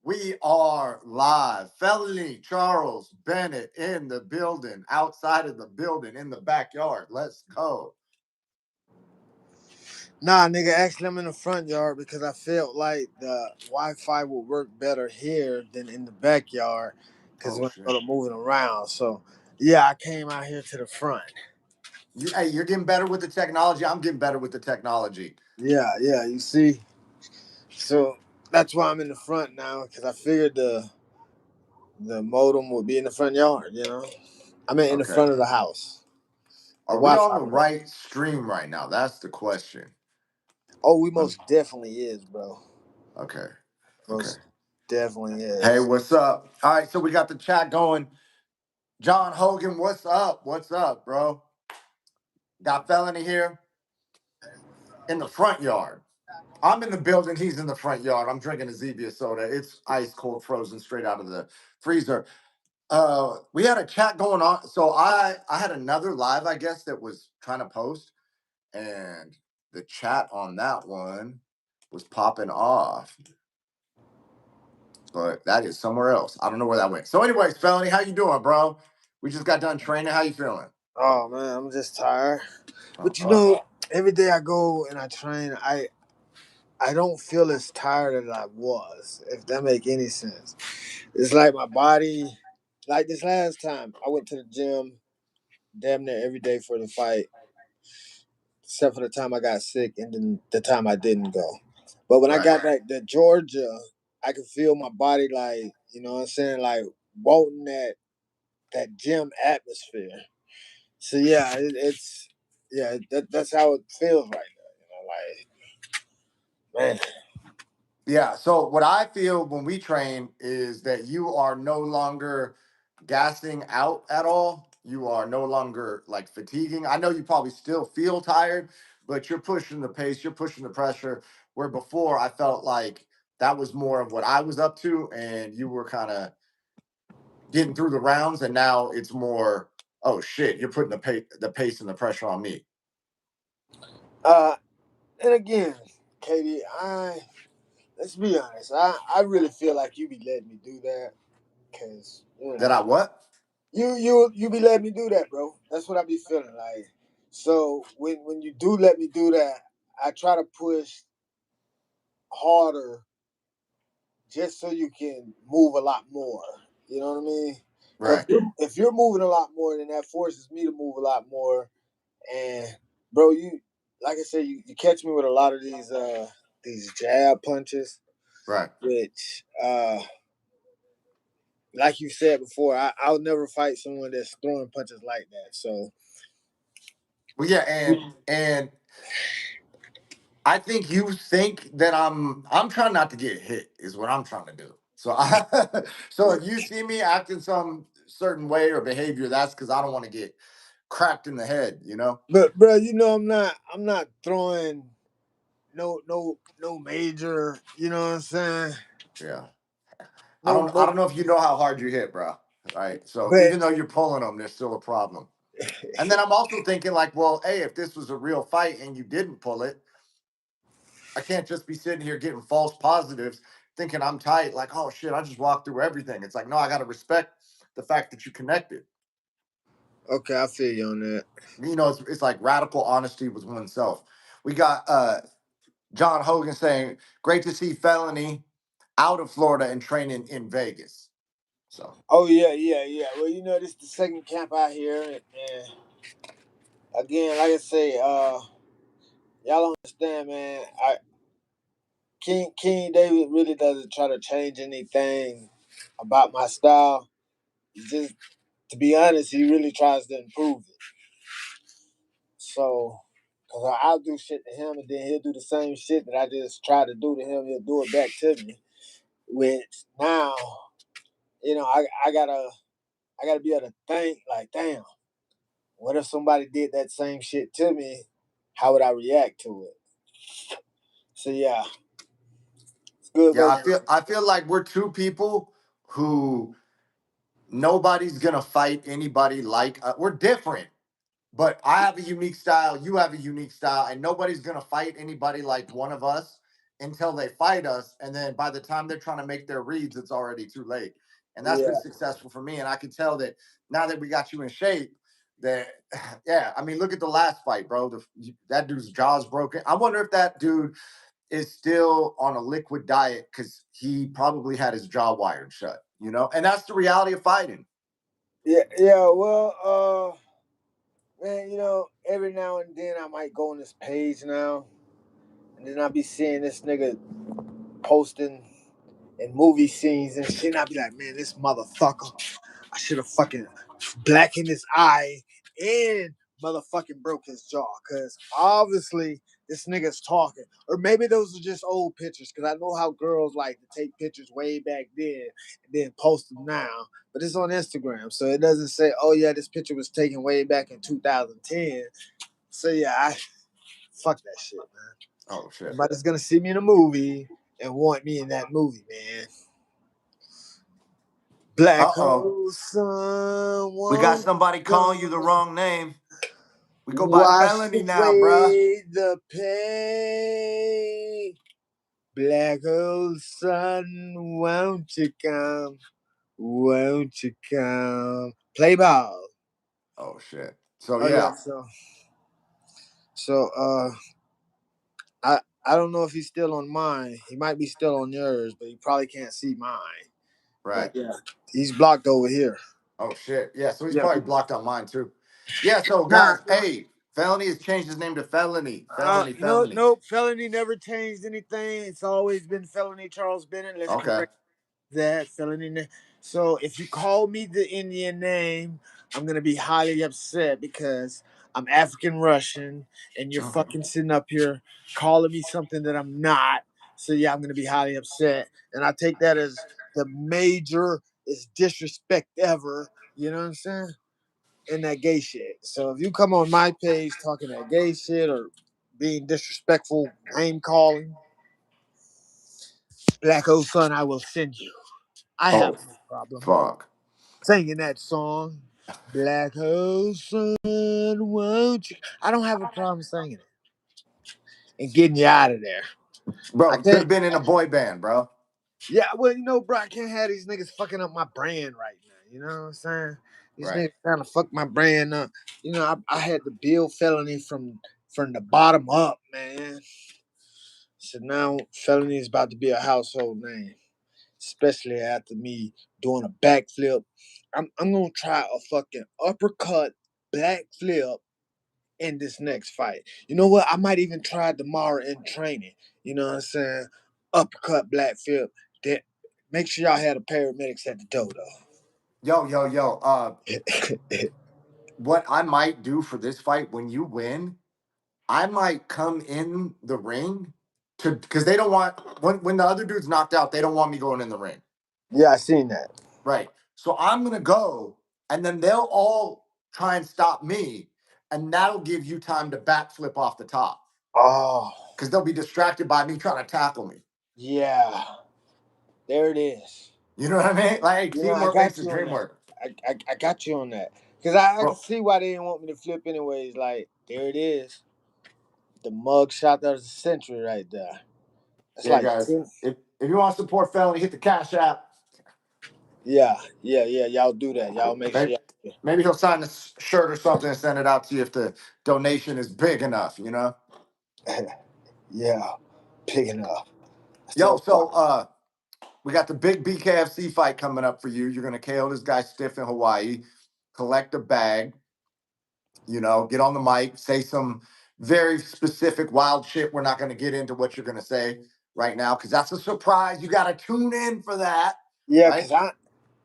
We are live. Felony Charles Bennett in the building, outside of the building, in the backyard. Let's go. Nah, nigga, actually, I'm in the front yard because I felt like the Wi-Fi would work better here than in the backyard because Oh when I shit. go to moving around. So, yeah, I came out here to the front. Hey, you're getting better with the technology. I'm getting better with the technology. Yeah, you see. So that's why I'm in the front now because I figured the modem would be in the front yard. I mean in the Okay. front of the house. The Are we on Wi-Fi the would work. right stream right now? That's the question. Oh, we Lem- most definitely is, bro. Okay. Okay. Most definitely Hey, is. what's up? All right, so we got the chat going. John Hogan, what's up? What's up, bro? Got Felony here in the front yard. I'm in the building. He's in the front yard. I'm drinking a Zevia soda. It's ice cold, frozen straight out of the freezer. We had a chat going on. So I had another live, I guess, that was trying to post, and the chat on that one was popping off. But that is somewhere else. I don't know where that went. So, anyways, Felony, how you doing, bro? We just got done training. How you feeling? Oh man, I'm just tired. Uh, But uh, every day I go and I train, I don't feel as tired as I was, if that make any sense. It's like my body, like this last time, I went to the gym damn near every day for the fight, except for the time I got sick and then the time I didn't go. But when I right. got back to Georgia, I could feel my body like, you know what I'm saying, like wanting that gym atmosphere. So yeah, that's how it feels right now, like man. Yeah. So what I feel when we train is that you are no longer gassing out at all. You are no longer like fatiguing. I know you probably still feel tired, but you're pushing the pace, you're pushing the pressure. Where before I felt like that was more of what I was up to, and you were kind of getting through the rounds, and now it's more, oh shit, you're putting the pace and the pressure on me. Uh, and again, Katie, let's be honest. I really feel like you be letting me do that because That I what? you be letting me do that, bro. That's what I be feeling like. So when you do let me do that, I try to push harder just so you can move a lot more. You know what I mean? So Right. if you're moving a lot more, then that forces me to move a lot more. And bro, you like I said, you catch me with a lot of these jab punches, Right. which like you said before, I'll never fight someone that's throwing punches like that. So Well, yeah, and I think you think that I'm trying not to get hit is what I'm trying to do. So so if you see me acting some certain way or behavior, that's because I don't want to get cracked in the head, you know? but bro, I'm not throwing no major, you know what I'm saying? Yeah. No I no don't know if you know how hard you hit, bro. Right. So but even though you're pulling them, there's still a problem. And then I'm also thinking like, well, hey, if this was a real fight and you didn't pull it, I can't just be sitting here getting false positives, thinking I'm tight. Like, oh shit, I just walked through everything. It's like, no, I got to respect the fact that you connected. okay, I feel you on that. You know, it's like radical honesty with oneself. We got John Hogan saying, "Great to see Felony out of Florida and training in Vegas." So Oh yeah. Well, this is the second camp out here, and again, like I say, y'all don't understand, man. King David really doesn't try to change anything about my style. He just, to be honest, he really tries to improve it. So, cause I'll do shit to him, and then he'll do the same shit that I just tried to do to him. He'll do it back to me. Which now, I gotta be able to think like, damn, what if somebody did that same shit to me? How would I react to it? So yeah, it's good, yeah, bro. I feel like we're two people who nobody's gonna fight anybody like we're different. But I have a unique style, you have a unique style, and nobody's gonna fight anybody like one of us. until they fight us, and then by the time they're trying to make their reads, it's already too late. And that's been Yeah. successful for me. And I can tell that now that we got you in shape, that yeah, I mean, look at the last fight, bro. That dude's jaw's broken. I wonder if that dude is still on a liquid diet because he probably had his jaw wired shut, you know? And that's the reality of fighting. Yeah, yeah. Well, man, every now and then I might go on this page now, and then I'll be seeing this nigga posting in movie scenes and shit. And I'll be like, man, this motherfucker, I should have fucking blackened his eye and motherfucking broke his jaw. Cause obviously this nigga's talking. Or maybe those are just old pictures. Cause I know how girls like to take pictures way back then and then post them now. But it's on Instagram. So it doesn't say, oh yeah, this picture was taken way back in 2010. So yeah, fuck that shit, man. Oh shit. Somebody's gonna see me in a movie and want me in that movie, man. Black Uh-oh. hole sun, We got won't somebody calling you the come. wrong name. We go by Wash felony now, bruh. away the pain. Black hole sun, won't you come? Won't you come? Play ball. Oh shit. So Oh yeah, yeah, so I don't know if he's still on mine. He might be still on yours, but he probably can't see mine. But right. yeah, he's blocked over here. Oh shit. Yeah, so he's Yeah. probably blocked on mine too. Yeah, so Nah. guys, hey, felony has changed his name to felony. Felony, No, felony. nope. Felony never changed anything. It's always been felony Charles Bennett. Let's Okay. correct that felony. So if you call me the Indian name, I'm gonna be highly upset because I'm African Russian, and you're Okay. fucking sitting up here calling me something that I'm not. So yeah, I'm gonna be highly upset, and I take that as the major is disrespect ever. You know what I'm saying? And that gay shit. So if you come on my page talking that gay shit or being disrespectful, name calling, Black Old Son, I will send you. I have Oh no problem fuck. singing that song. Black Hole Sun, won't you? I don't have a problem singing it and getting you out of there. I Bro, you could can't. have been in a boy band, bro. Yeah, well, bro, I can't have these niggas fucking up my brand right now. You know what I'm saying? These Right. niggas trying to fuck my brand up. I had to build felony from the bottom up, man. So now felony is about to be a household name, especially after me doing a backflip. I'm gonna try a fucking uppercut backflip in this next fight. You know what? I might even try tomorrow in training. You know what I'm saying? Uppercut backflip. That make sure y'all have the paramedics at the door Yo, yo, yo. though. What I might do for this fight when you win, I might come in the ring to because they don't want when the other dude's knocked out, they don't want me going in the ring. Yeah, I seen that. Right. So I'm gonna go, and then they'll all try and stop me, and that'll give you time to backflip off the top Oh, because they'll be distracted by me trying to tackle me. yeah. There it is. You know what I mean? Like, hey, I teamwork makes got the you on dream that. work, I got you on that. Because I can bro. see why they didn't want me to flip anyways. Like, there it is. The mug shot of the century right there. It's Yeah, like guys. 10. If you want to support Felony, hit the Cash App. Yeah. Y'all do that. Y'all make sure Maybe, y'all. maybe he'll sign this shirt or something and send it out to you if the donation is big enough. You know. Yeah. Big enough. That's what Yo, I'm so talking about. we got the big BKFC fight coming up for you. You're gonna KO this guy stiff in Hawaii, collect a bag, get on the mic, say some very specific wild shit. We're not gonna get into what you're gonna say right now because that's a surprise. You gotta tune in for that, Yeah, right? because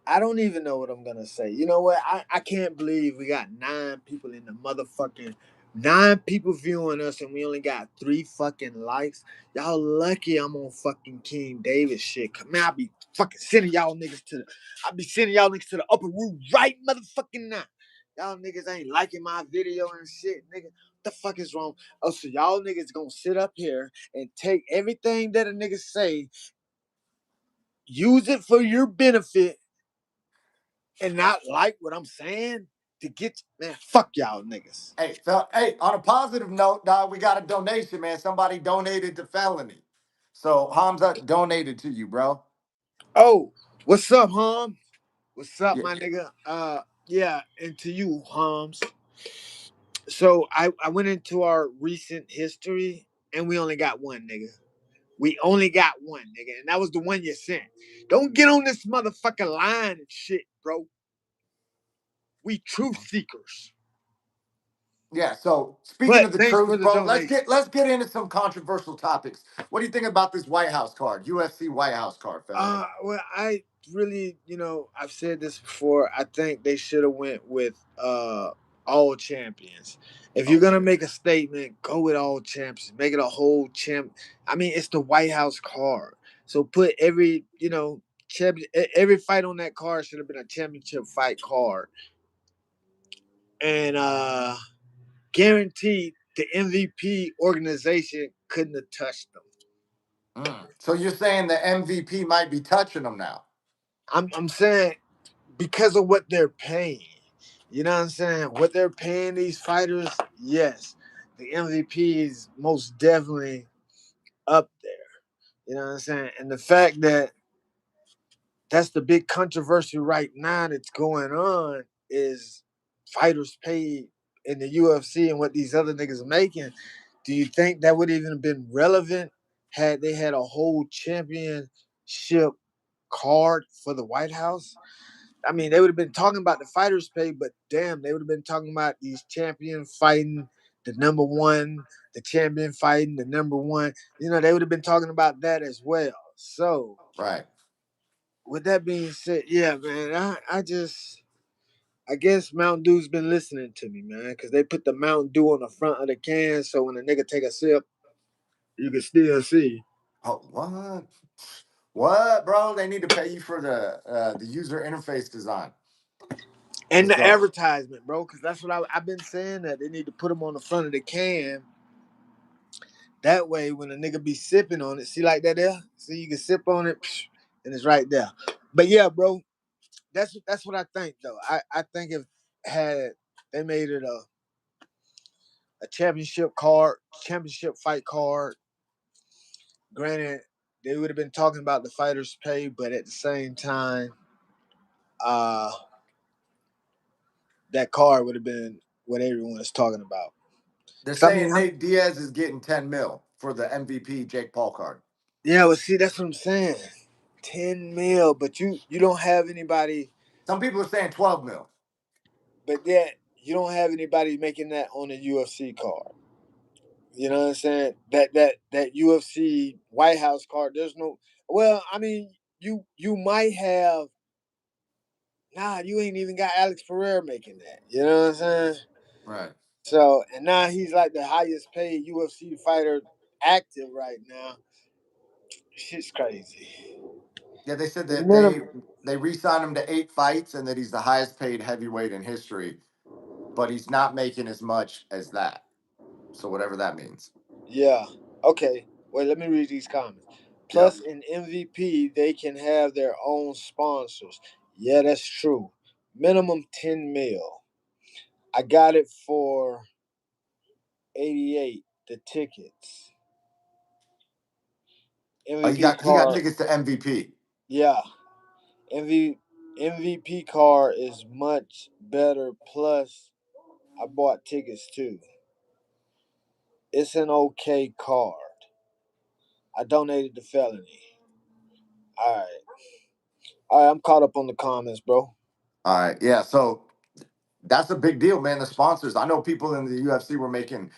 I don't even know what I'm gonna say. You know what? I can't believe we got 9 people in the motherfucking 9 people viewing us and we only got 3 fucking likes. Y'all lucky I'm on fucking King David shit. Man, I be fucking sending y'all niggas to the upper room right motherfucking now. Y'all niggas ain't liking my video and shit, nigga. What the fuck is wrong? Oh, so y'all niggas gonna sit up here and take everything that a nigga say, use it for your benefit, and not like what I'm saying to get, man, fuck y'all niggas. Hey, on a positive note, dog, we got a donation, man. Somebody donated to Felony. So Hamza donated to you, bro. Oh, what's up, Hum? What's up, Yeah. my nigga? Yeah, and to you, Hums. So I went into our recent history and we only got one, nigga. We only got one, nigga, and that was the one you sent. Don't get on this motherfucking line and shit, bro. We truth seekers. Yeah. So speaking But of the thanks for truth, the bro, donation. let's get into some controversial topics. What do you think about this White House card, UFC White House card, Felony? Well, I really, I've said this before. I think they should have went with all champions. If you're Oh, gonna make a statement, go with all champions. Make it a whole champ. I mean, it's the White House card. So put every, every fight on that card should have been a championship fight card, and guaranteed the MVP organization couldn't have touched them. So you're saying the MVP might be touching them now? I'm saying because of what they're paying. You know what I'm saying? What they're paying these fighters, yes, the MVP is most definitely up there. You know what I'm saying? And the fact that that's the big controversy right now that's going on is fighters paid in the UFC and what these other niggas are making. Do you think that would even have been relevant had they had a whole championship card for the White House? I mean, they would have been talking about the fighters pay, but damn, they would have been talking about these champions fighting the number one, the champion fighting the number one. They would have been talking about that as well. So, Right. with that being said, yeah, man, I guess Mountain Dew's been listening to me, man, because they put the Mountain Dew on the front of the can, so when a nigga take a sip, you can still see. Oh, what? What, bro? They need to pay you for the user interface design. And Let's the go. advertisement, bro, because that's what I've been saying, that they need to put them on the front of the can. That way, when a nigga be sipping on it, see like that there? See, you can sip on it, and it's right there. But yeah, bro, that's what I think though. I think if had they made it a championship card, championship fight card, granted, they would have been talking about the fighters' pay, but at the same time, uh, that card would have been what everyone is talking about. They're Cause I mean, saying Nate Diaz is getting 10 mil for the MVP Jake Paul card. yeah, well, see, that's what I'm saying. 10 mil, but you don't have anybody. Some people are saying 12 mil. But yet you don't have anybody making that on a UFC card. You know what I'm saying? That UFC White House card. There's no. Well, I mean, you might have. Nah, you ain't even got Alex Pereira making that. You know what I'm saying? Right. So and now he's like the highest paid UFC fighter active right now. Shit's crazy. Yeah, they said The that minimum. they re-signed him to 8 fights and that he's the highest paid heavyweight in history, but he's not making as much as that. So whatever that means. Yeah. Okay. Wait, let me read these comments. Yep. Plus, in MVP, they can have their own sponsors. Yeah, that's true. Minimum 10 mil. I got it for 88, the tickets. Oh, MVP he got card. tickets to MVP. Yeah. MVP card is much better. Plus, I bought tickets too. It's an okay card. I donated to Felony. All right. All right, I'm caught up on the comments, bro. All right. Yeah. So that's a big deal, man. The sponsors. I know people in the UFC were making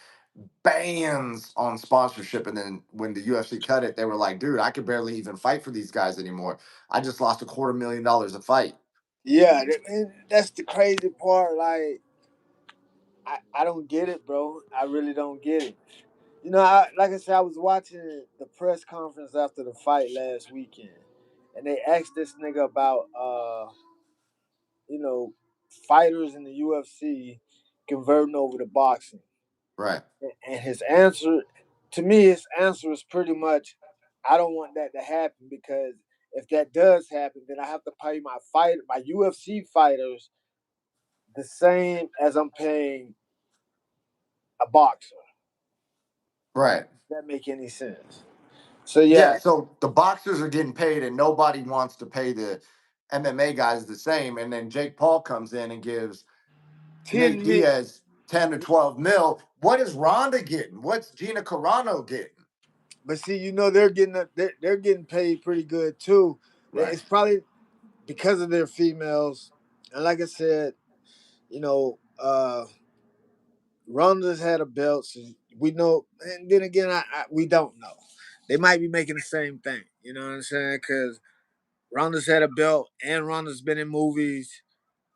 bans on sponsorship, and then when the UFC cut it, they were like, "Dude, I could barely even fight for these guys anymore. I just lost $250,000 a fight." Yeah, and that's the crazy part. Like, I don't get it, bro. I really don't get it. Like I said, I was watching the press conference after the fight last weekend, and they asked this nigga about, you know, fighters in the UFC converting over to boxing, Right. and his answer is pretty much, I don't want that to happen because if that does happen, then I have to pay my UFC fighters the same as I'm paying a boxer. Right. Does that make any sense? So Yeah, yeah, so the boxers are getting paid, and nobody wants to pay the MMA guys the same. And then Jake Paul comes in and gives Nate 10 million. Diaz 10 to 12 mil. What is Ronda getting? What's Gina Carano getting? But see, they're they're getting paid pretty good too. Right. It's probably because of their females, and like I said, Ronda's had a belt, so we know. And then again, we don't know. They might be making the same thing. You know what I'm saying? Because Ronda's had a belt, and Ronda's been in movies.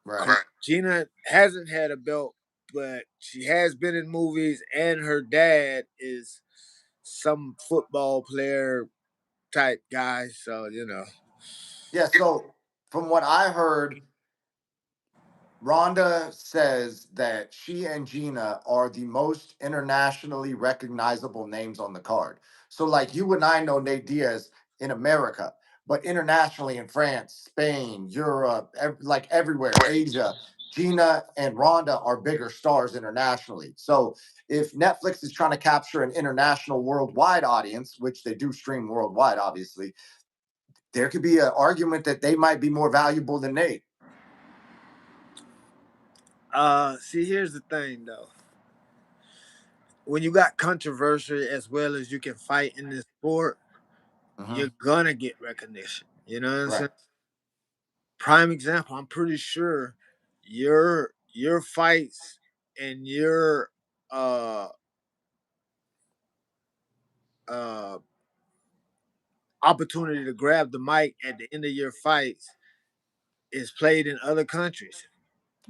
Right. Gina hasn't had a belt, but she has been in movies, and her dad is some football player type guy. So Yeah, so from what I heard, Ronda says that she and Gina are the most internationally recognizable names on the card. So, like, you and I know Nate Diaz in America, but internationally in France, Spain, Europe, like everywhere, Asia, Gina and Ronda are bigger stars internationally. So, if Netflix is trying to capture an international worldwide audience, which they do stream worldwide, obviously, there could be an argument that they might be more valuable than Nate. see, here's the thing though. When you got controversy as well as you can fight in this sport, Hmm. you're gonna get recognition. You know what I'm saying? Right. Prime example, I'm pretty sure your fights and your uh uh opportunity to grab the mic at the end of your fights is played in other countries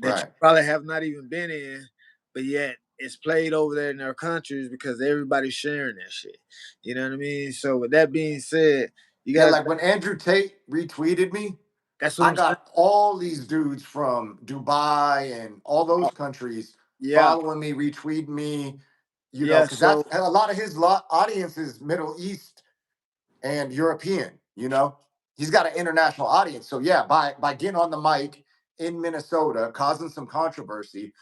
that you Right. probably have not even been in, but yet it's played over there in their countries because everybody's sharing that shit. You know what I mean? So with that being said, you Yeah, gotta like when Andrew Tate retweeted me, that's what I I'm saying. got all these dudes from Dubai and all those countries Yeah. following me, retweeting me, Yeah, because that's so a lot of his audience is Middle East and European. He's got an international audience. So yeah, by getting on the mic in Minnesota, causing some controversy,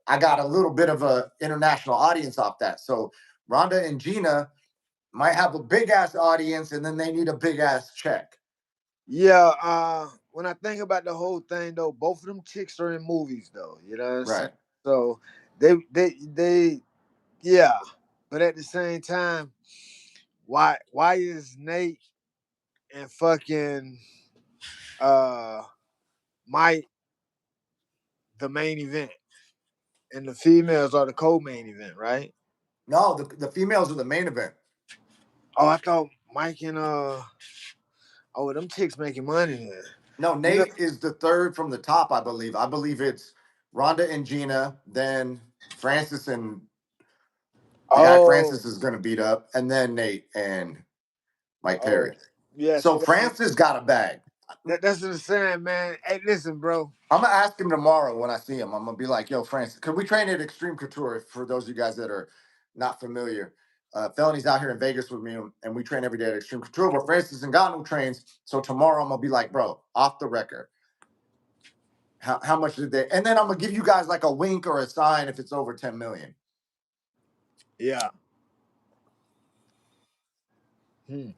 I got a little bit of a international audience off that. So Ronda and Gina might have a big ass audience, and then they need a big ass check. yeah, when I think about the whole thing though, both of them chicks are in movies though. You know what I'm saying? Right. So they yeah. But at the same time, why is Nate and fucking uh Mike the main event and the females are the co-main event, right? No, the females are the main event. Oh, I thought Mike and oh, them chicks making money then. No, You know, Nate is the third from the top, I believe. I believe it's Ronda and Gina, then Francis and the guy oh, Francis is going to beat up, and then Nate and Mike oh, Perry. yeah. So See, Francis got a bag. that's what I'm saying, man. Hey, listen, bro. I'm gonna ask him tomorrow when I see him. I'm gonna be like, "Yo, Francis, because we train at Extreme Couture. For those of you guys that are not familiar, Felony's out here in Vegas with me, and we train every day at Extreme Couture. Where Francis Ngannou trains. So tomorrow I'm gonna be like, bro, off the record, how much did they? And then I'm gonna give you guys like a wink or a sign if it's over 10 million. Yeah. Hmm.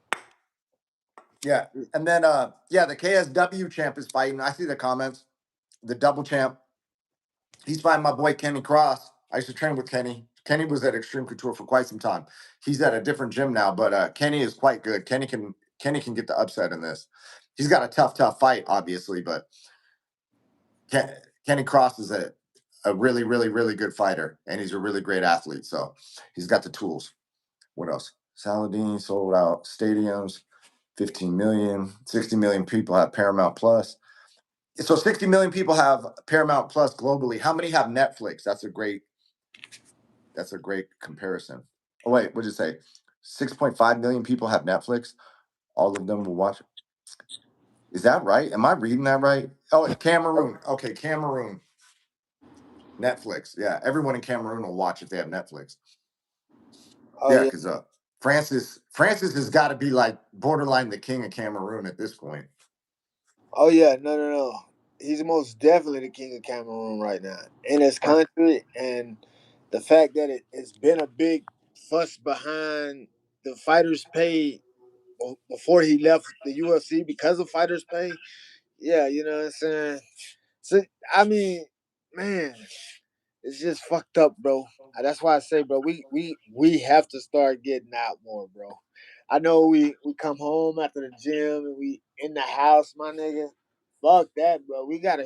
Yeah, and then yeah, the KSW champ is fighting. I see the comments. The double champ, he's fighting my boy Kenny Cross. I used to train with Kenny. Kenny was at Extreme Couture for quite some time. He's at a different gym now, but Kenny is quite good. Kenny can get the upset in this. He's got a tough fight, obviously, but Ken, Kenny Cross is a really good fighter, and he's a really great athlete. So he's got the tools. What else? Saladin sold out stadiums, 15 million, 60 million people have Paramount Plus. So 60 million people have Paramount Plus globally. How many have Netflix? That's a great comparison. Oh wait, what did it say? 6.5 million people have Netflix. All of them will watch. Is that right? Am I reading that right? Oh, Cameroon. Okay, Cameroon. Netflix. Yeah, everyone in Cameroon will watch if they have Netflix. Oh Yeah, yeah. because Francis has got to be like borderline the king of Cameroon at this point. Oh yeah. No. He's most definitely the king of Cameroon right now in his Right. country, and the fact that it's been a big fuss behind the fighters' pay before he left the UFC because of fighters pay. Yeah, you know what I'm saying. So I mean, man, it's just fucked up, bro. That's why I say, bro, we have to start getting out more, bro. I know we come home after the gym and we in the house, my nigga. Fuck that, bro. We gotta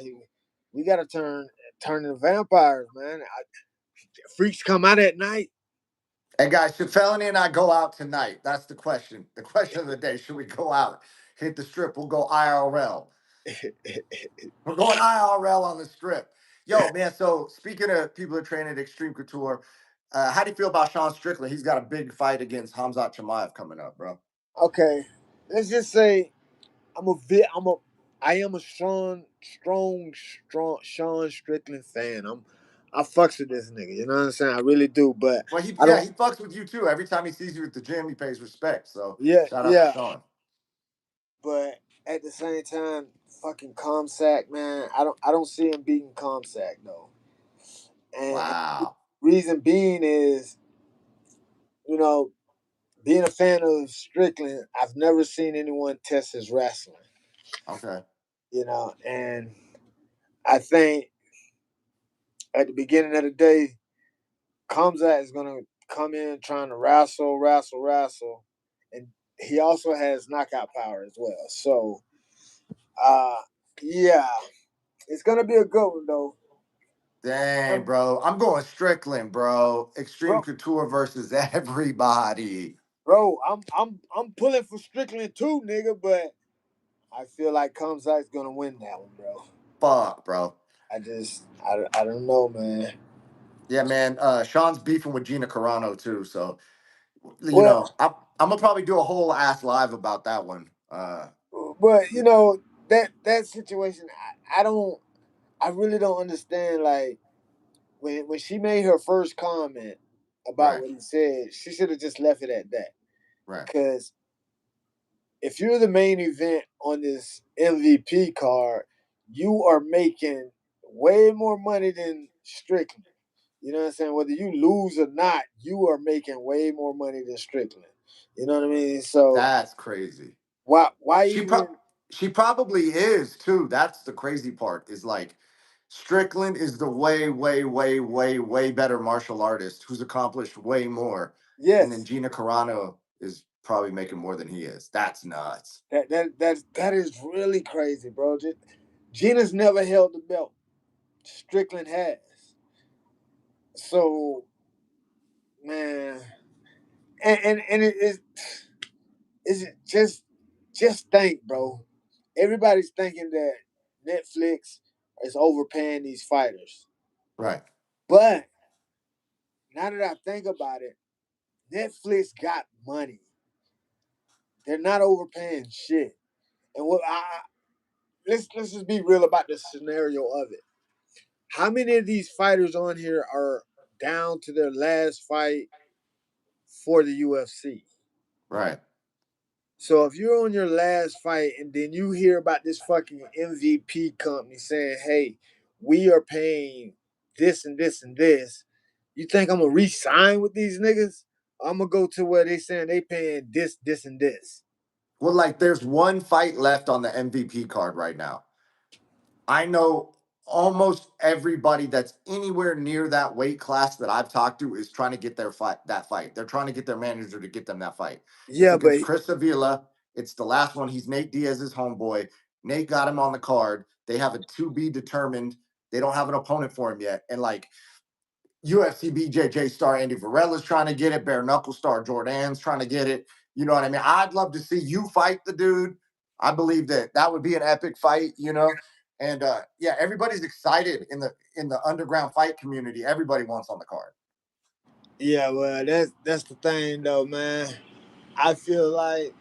turn into vampires, man. Freaks come out at night. Hey guys, should Felony and I go out tonight? That's the question. The question of the day: should we go out, hit the strip? We'll go IRL. We're going IRL on the strip. Yo, man. So speaking of people who are training at Extreme Couture, how do you feel about Sean Strickland? He's got a big fight against Hamzat Chimaev coming up, bro. Okay, let's just say I'm a bit. I am a strong Sean Strickland fan. I fucks with this nigga. You know what I'm saying? I really do. But Well, I don't. he fucks with you too. Every time he sees you at the gym, he pays respect. So Yeah, shout out to yeah. Sean. But at the same time, fucking Comsack, man. I don't see him beating Comsack though. And Wow. reason being is, you know, being a fan of Strickland, I've never seen anyone test his wrestling. Okay. And I think at the beginning of the day, Kamzat is gonna come in trying to wrestle, and he also has knockout power as well. So, uh, yeah, it's gonna be a good one though, Dang, bro. I'm going Strickland, bro. Extreme bro. Couture versus everybody. Bro, I'm pulling for Strickland too, nigga, but I feel like Kamzat's gonna win that one, bro. Fuck, bro. I don't know, man. Yeah, man. Sean's beefing with Gina Carano too. So, Well, I'm gonna probably do a whole ass live about that one. but that situation, I really don't understand. Like when she made her first comment about Right, what he said, she should have just left it at that. right. Because if you're the main event on this MVP card, you are making way more money than Strickland. You know what I'm saying? Whether you lose or not, you are making way more money than Strickland. You know what I mean? So That's crazy. why She pro even she probably is too. That's the crazy part. Is like Strickland is the way better martial artist who's accomplished way more, and then yes. Gina Carano is probably making more than he is. That's nuts. That is really crazy, bro. Gina's never held the belt. Strickland has. So man, and it is just think, bro. Everybody's thinking that Netflix is overpaying these fighters, Right. but now that I think about it, Netflix got money. They're not overpaying shit. And let's just be real about the scenario of it. How many of these fighters on here are down to their last fight for the UFC? Right. So if you're on your last fight and then you hear about this fucking MVP company saying, "Hey, we are paying this and this and this," you think I'm gonna re-sign with these niggas? I'm gonna go to where they saying they paying this, and this. Well, like there's one fight left on the MVP card right now. I know almost everybody that's anywhere near that weight class that I've talked to is trying to get their fight that fight. They're trying to get their manager to get them that fight. It's Yeah, but against Chris Avila. It's the last one. He's Nate Diaz's homeboy. Nate got him on the card. They have a to be determined. They don't have an opponent for him yet. And like UFC BJJ star Andy Varela's trying to get it. Bare knuckle star Jordan's trying to get it. You know what I mean? I'd love to see you fight the dude. I believe that that would be an epic fight. And yeah, everybody's excited in the underground fight community. Everybody wants on the card. yeah, well, that's the thing though, man. I feel like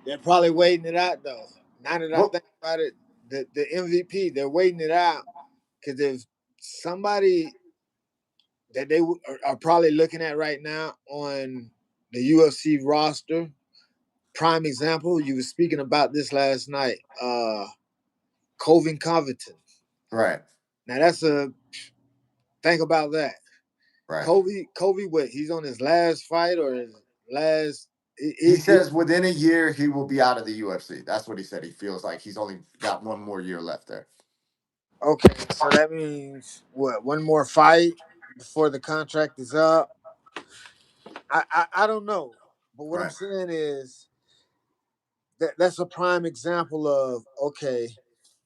they're probably waiting it out though. Now that I Well, think about it, the MVP they're waiting it out because if somebody that they are probably looking at right now on the UFC roster, prime example, you were speaking about this last night, Covin Covington. right, Now that's a think about that. right. Kobe, what? He's on his last fight or his last. He says within a year he will be out of the UFC. That's what he said. He feels like he's only got one more year left there. Okay, so that means what? One more fight before the contract is up. I don't know, but what I'm Right. saying is that's a prime example of okay,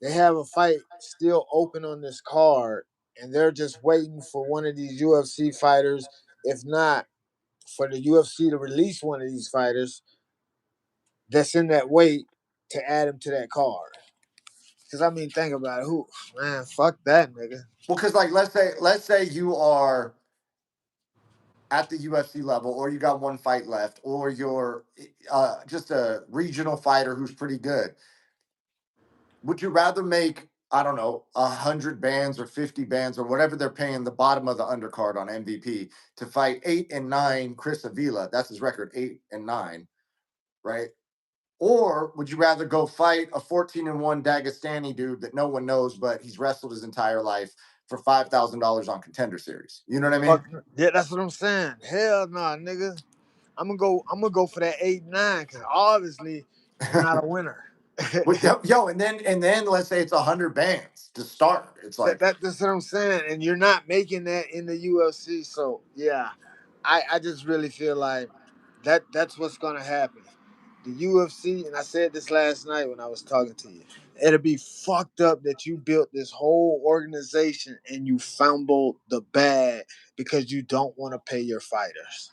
they have a fight still open on this card, and they're just waiting for one of these UFC fighters, if not for the UFC to release one of these fighters that's in that weight to add him to that card. Because I mean, think about it. Who man, fuck that nigga. Well, because like let's say you are at the UFC level, or you got one fight left, or you're just a regional fighter who's pretty good. Would you rather make, I don't know, 100 bands or 50 bands or whatever they're paying the bottom of the undercard on MVP to fight 8-9 Chris Avila? That's his record, 8-9, right? Or would you rather go fight a 14-1 Dagestani dude that no one knows, but he's wrestled his entire life for $5,000 on Contender Series? You know what I mean? Fuck yeah, that's what I'm saying. Hell nah, nigga. I'm gonna go for that 8-9 because obviously you're not a winner. Yo, and then let's say it's 100 bands to start. It's like, That's what I'm saying, and you're not making that in the UFC. So yeah, I just really feel like that's what's gonna happen. The UFC, and I said this last night when I was talking to you, it'll be fucked up that you built this whole organization and you fumbled the bag because you don't want to pay your fighters.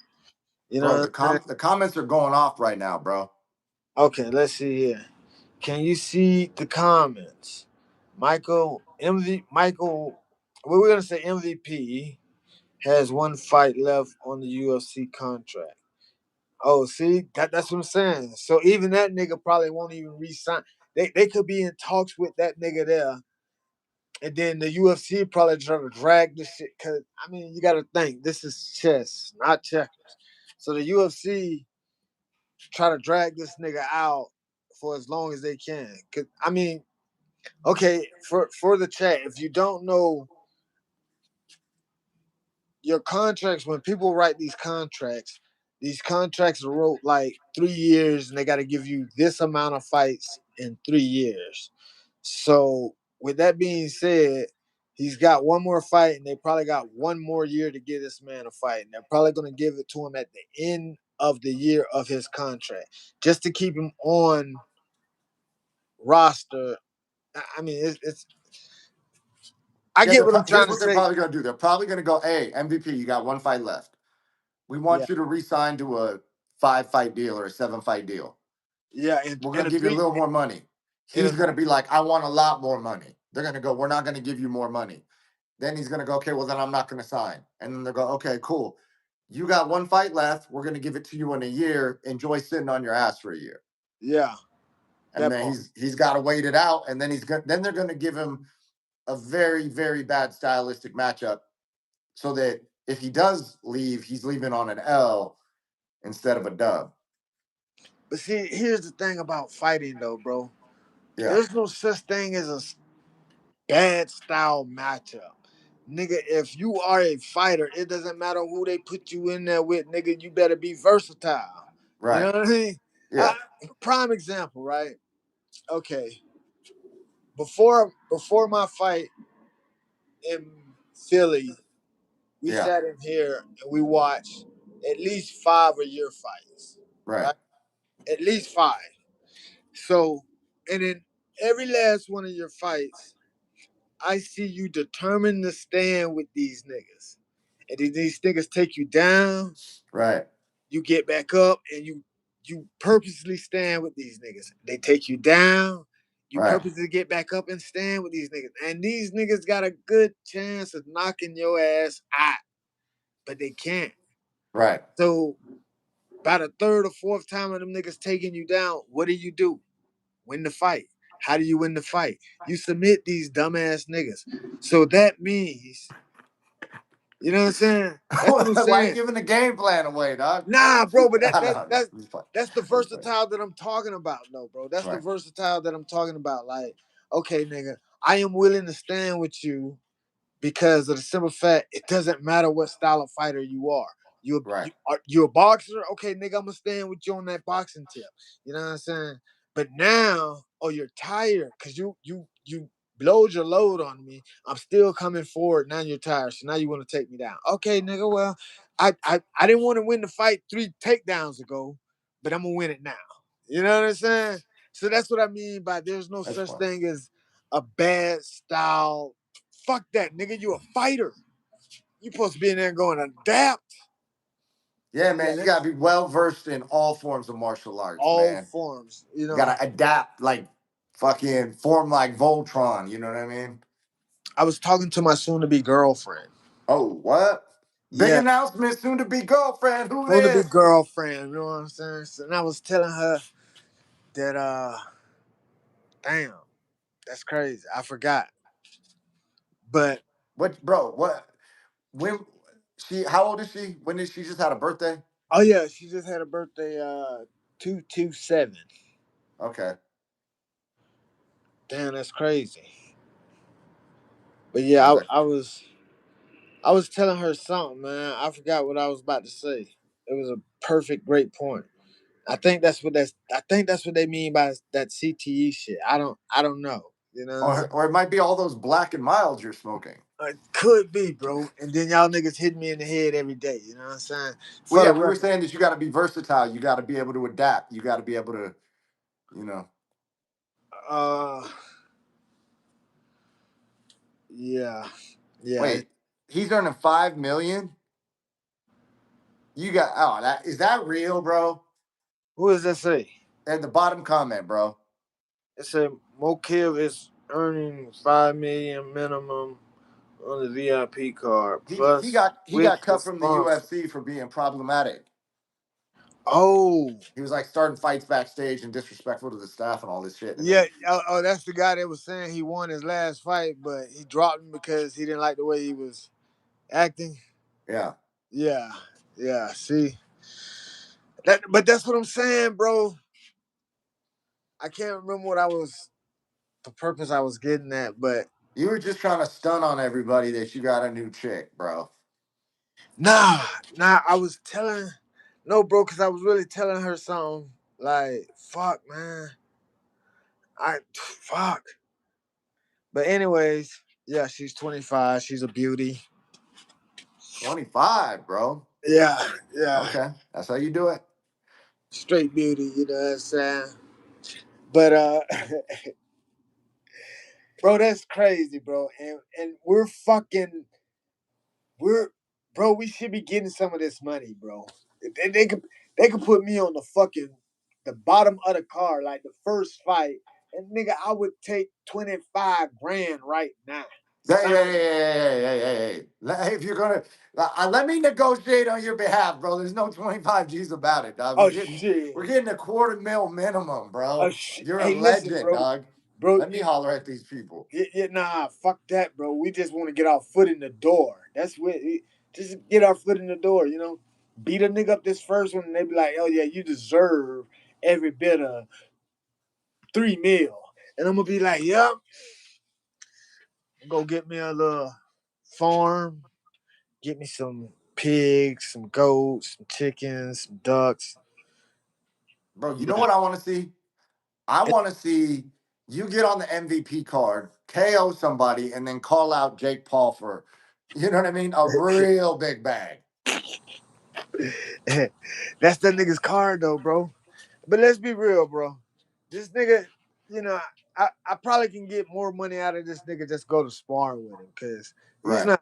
You bro, know the what I'm the comments are going off right now, bro. saying? Okay, let's see here. Can you see the comments? Michael, what we're gonna say MVP has one fight left on the UFC contract. Oh, see, that's what I'm saying. So even that nigga probably won't even re-sign. They could be in talks with that nigga there, and then the UFC probably try to drag this shit. Cause I mean, you got to think this is chess, not checkers. So the UFC try to drag this nigga out for as long as they can. Cause I mean, okay, for the chat, if you don't know your contracts, when people write these contracts are wrote like 3 years and they got to give you this amount of fights in 3 years. So with that being said, he's got one more fight and they probably got one more year to give this man a fight, and they're probably going to give it to him at the end of the year of his contract just to keep him on roster. I mean, it's I Yeah, get what I'm here's trying to what they're say. probably gonna do. They're probably gonna go, hey, MVP, you got one fight left. We Yeah, want you to re-sign to a 5-fight deal or a 7-fight deal. yeah, We're and gonna a give you a three little more money. and He's gonna be like, I want a lot more money. They're gonna go, we're not gonna give you more money. Then he's gonna go, okay, well then I'm not gonna sign. And then they'll go, okay, cool. You got one fight left. We're gonna give it to you in a year. Enjoy sitting on your ass for a year. yeah, And that then part. he's got to wait it out. And then they're gonna give him a very very bad stylistic matchup, so that if he does leave, he's leaving on an L instead of a dub. But see, here's the thing about fighting, though, bro. Yeah. There's no such thing as a bad style matchup. Nigga, if you are a fighter, it doesn't matter who they put you in there with, nigga, you better be versatile. You know Right. what I mean? Yeah. Prime example, right? Okay. Before my fight in Philly, we Yeah. sat in here and we watched at least 5 of your fights, Right. right? At least 5. So, and in every last one of your fights, I see you determined to stand with these niggas. And these niggas take you down, Right. you get back up, and you purposely stand with these niggas. They take you down, you Right. purposely get back up and stand with these niggas. And these niggas got a good chance of knocking your ass out, but they can't. Right. So by the third or fourth time of them niggas taking you down, what do? Win the fight. How do you win the fight? You submit these dumbass niggas. So that means, you know what I'm saying? That's what I'm Why are you saying. giving the game plan away, dog? Nah, bro, but I don't know. that's the It's funny. versatile that I'm talking about, though, bro. That's the Right. versatile that I'm talking about. Like, okay, nigga, I am willing to stand with you because of the simple fact it doesn't matter what style of fighter you are. Right. You a boxer? Okay, nigga, I'm gonna stand with you on that boxing tip. You know what I'm saying? But now, oh, you're tired because you blowed your load on me. I'm still coming forward. Now you're tired, so now you want to take me down. Okay, nigga. Well, I didn't want to win the fight 3 takedowns ago, but I'm gonna win it now. You know what I'm saying? So that's what I mean by there's no That's such fun. thing as a bad style. Fuck that, nigga. You a fighter. You supposed to be in there going adapt. Yeah, Yeah, man, you gotta that's be well versed in all forms of martial arts, all man. forms. You gotta adapt like fucking form like Voltron, you know what I mean? I was talking to my soon-to-be girlfriend. Oh, what? Big Yeah, announcement, soon to be girlfriend. Who soon-to-be this? girlfriend. You know what I'm saying? So, and I was telling her that, damn, that's crazy. I forgot. But What, bro? What? When how old is she? When did she just had a birthday? oh yeah, she just had a birthday. 227. Okay. Damn, that's crazy. But yeah, That's like, I was telling her something, man. I forgot what I was about to say. It was a perfect, great point. I think that's what they mean by that CTE shit. I don't know. You know what I'm saying? or it might be all those black and milds you're smoking. It could be, bro. And then y'all niggas hit me in the head every day. You know what I'm saying? Well, For yeah, the we were record. saying that you got to be versatile. You got to be able to adapt. You got to be able to, you know. Uh, yeah, yeah. Wait, he's earning 5 million. You got that is that real, bro? Who does that say? And the bottom comment, bro. It said Mokiv is earning 5 million minimum on the VIP card He plus he with got the cut from the sponsor. UFC for being problematic. Oh, He was like starting fights backstage and disrespectful to the staff and all this shit. And yeah. then That's the guy that was saying he won his last fight, but he dropped him because he didn't like the way he was acting. yeah, Yeah, yeah. See that, but that's what I'm saying, bro. I can't remember what I was the purpose I was getting at, but you were just trying to stun on everybody that you got a new chick, bro. nah, I was telling no, bro, because I was really telling her something like, fuck, man, fuck. But anyways, yeah, she's 25. She's a beauty. 25, bro. Yeah, yeah, Okay, that's how you do it. straight beauty. You know what I'm saying? But bro, that's crazy, bro. And we're fucking we're bro. We should be getting some of this money, bro. They could put me on the bottom of the card, like the first fight, and nigga, I would take 25 grand right now. Hey, hey, Sign. hey, hey, hey, hey, hey. If you're gonna let me negotiate on your behalf, bro. There's no 25 G's about it, dog. Oh shit. We're getting a quarter mil minimum, Oh bro. shit. You're a Hey, listen, legend, bro. dog. Bro, Let me holler at these people. nah, fuck that, bro. We just want to get our foot in the door. That's what. Just get our foot in the door. You know, beat a nigga up this first one, and they be like, "Oh yeah, you deserve every bit of 3 mil," and I'm gonna be like, "Yep." Go get me a little farm. Get me some pigs, some goats, some chickens, some ducks. Bro, you You know know, what I want to see? I want to see you get on the MVP card, KO somebody, and then call out Jake Paul for, you know what I mean? A real big bag. that's that nigga's card though, bro. But let's be real, bro. This nigga, you know, I probably can get more money out of this nigga just go to sparring with him because he's Right. not.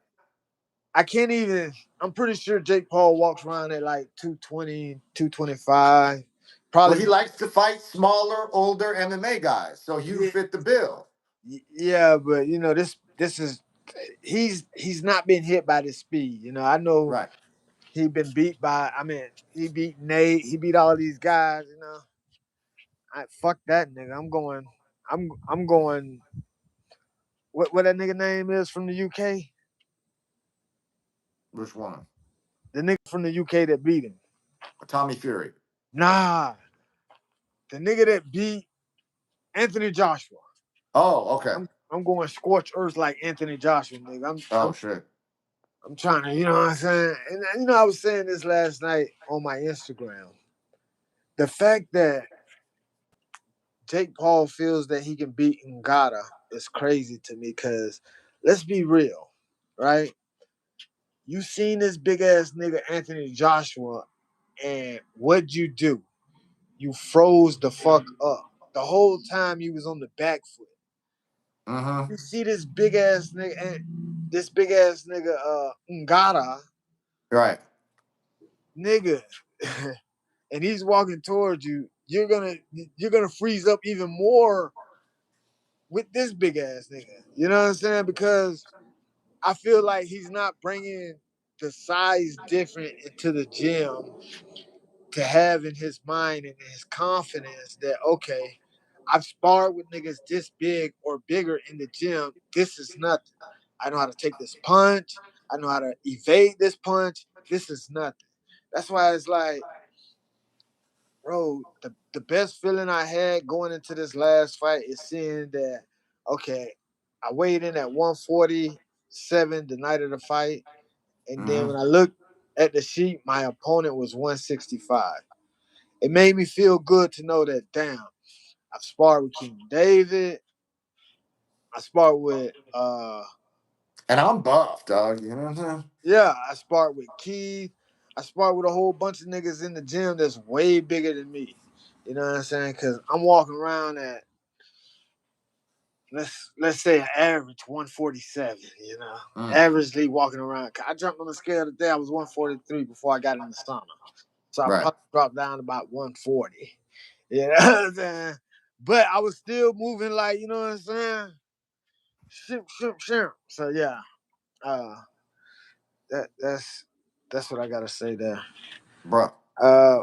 I can't even. I'm pretty sure Jake Paul walks around at like 220, 225. Well, Probably. he likes to fight smaller, older MMA guys, so you Yeah, fit the bill. yeah, but you know this is he's not been hit by this speed. You know, I know Right. he been beat by. I mean, he beat Nate. He beat all these guys. You know, I fuck that nigga. I'm going. What that nigga name is from the UK? Which one? The nigga from the UK that beat him. Tommy Fury. Nah, the nigga that beat Anthony Joshua. Oh, okay. I'm going scorch earth like Anthony Joshua, nigga. Oh shit. I'm trying to, you know what I'm saying? And I was saying this last night on my Instagram. The fact that Jake Paul feels that he can beat Ngata is crazy to me because let's be real, right? You seen this big ass nigga Anthony Joshua, and what'd you do? You froze the fuck up. The whole time you was on the back foot. Mm-hmm. You see this big ass nigga and Ngata, Right. nigga, and he's walking towards you, you're gonna freeze up even more with this big ass nigga. You know what I'm saying? Because I feel like he's not bringing the size different into the gym to have in his mind and his confidence that okay, I've sparred with niggas this big or bigger in the gym. This is nothing. I know how to take this punch. I know how to evade this punch. This is nothing. That's why it's like, bro, the best feeling I had going into this last fight is seeing that, okay, I weighed in at 147 the night of the fight. And then Mm-hmm. when I looked at the sheet, my opponent was 165. It made me feel good to know that, damn, I've sparred with King David. I sparred with And I'm buff, dog. You know what I'm saying? yeah, I sparred with Keith. I sparred with a whole bunch of niggas in the gym that's way bigger than me. You know what I'm saying? Cause I'm walking around at let's say an average 147, you know. Mm. Averagely walking around. I jumped on the scale today, I was 143 before I got in the sauna. So I Right. probably dropped down to about 140. You know what I'm saying? But I was still moving like, you know what I'm saying? Shimp, shimp, shimp. So yeah, uh, that's what I gotta say there. Bro. Uh,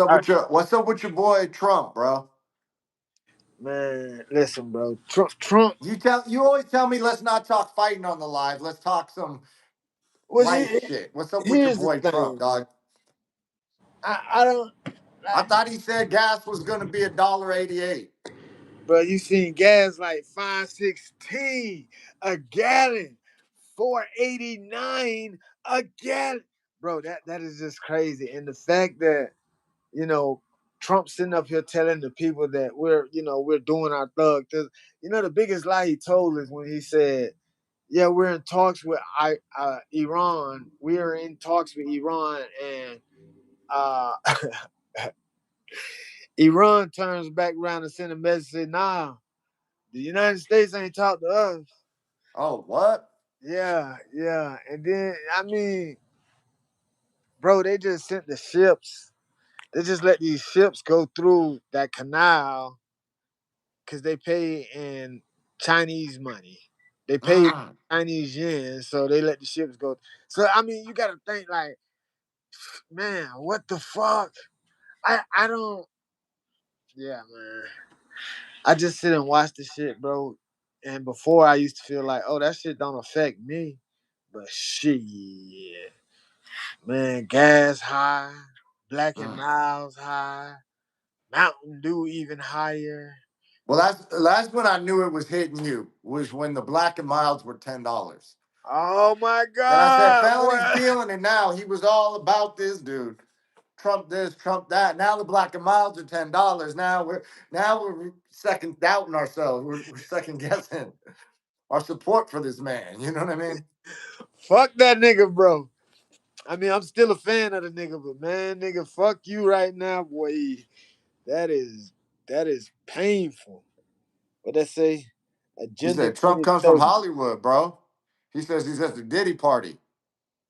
I, What's up with your boy Trump, bro? man, listen, bro. Trump You always tell me let's not talk fighting on the live. Let's talk some was life he. shit. What's up with your Here's the boy Trump, thing, dog? I don't, I like, thought he said gas was gonna be $1.88. bro. You seen gas like 5.16 a gallon, 4.89 a gallon, bro. That is just crazy, and the fact that you know, Trump sitting up here telling the people that we're doing our thug. You know, the biggest lie he told is when he said, "Yeah, we're in talks with Iran. We are in talks with Iran," and uh, Iran turns back around and send a message saying, "Nah, the United States ain't talked to us." Oh, what? Yeah, yeah, and then I mean, bro, they just sent the ships. They just let these ships go through that canal because they pay in Chinese money. They pay Mm. Chinese yen, so they let the ships go. So I mean, you got to think like, man, what the fuck? I don't. Yeah, man. I just sit and watch the shit, bro. And before I used to feel like, oh, that shit don't affect me, but shit, man, gas high, Black and Mm. Miles high, Mountain Dew even higher. Well, that's when I knew it was hitting you. Was when the black and milds were $10. Oh my Then I said, God, Felony's boy. feeling it now. He was all about this dude. Trump this, Trump that. Now the black and milds are $10. Now we're second doubting ourselves. We're second guessing our support for this man. You know what I mean? Fuck that nigga, bro. I mean, I'm still a fan of the nigga, but man, nigga, fuck you right now, boy. That is that is painful. What they say? He Agenda said Trump comes from 2030. Hollywood, bro. He says he's at the Diddy party.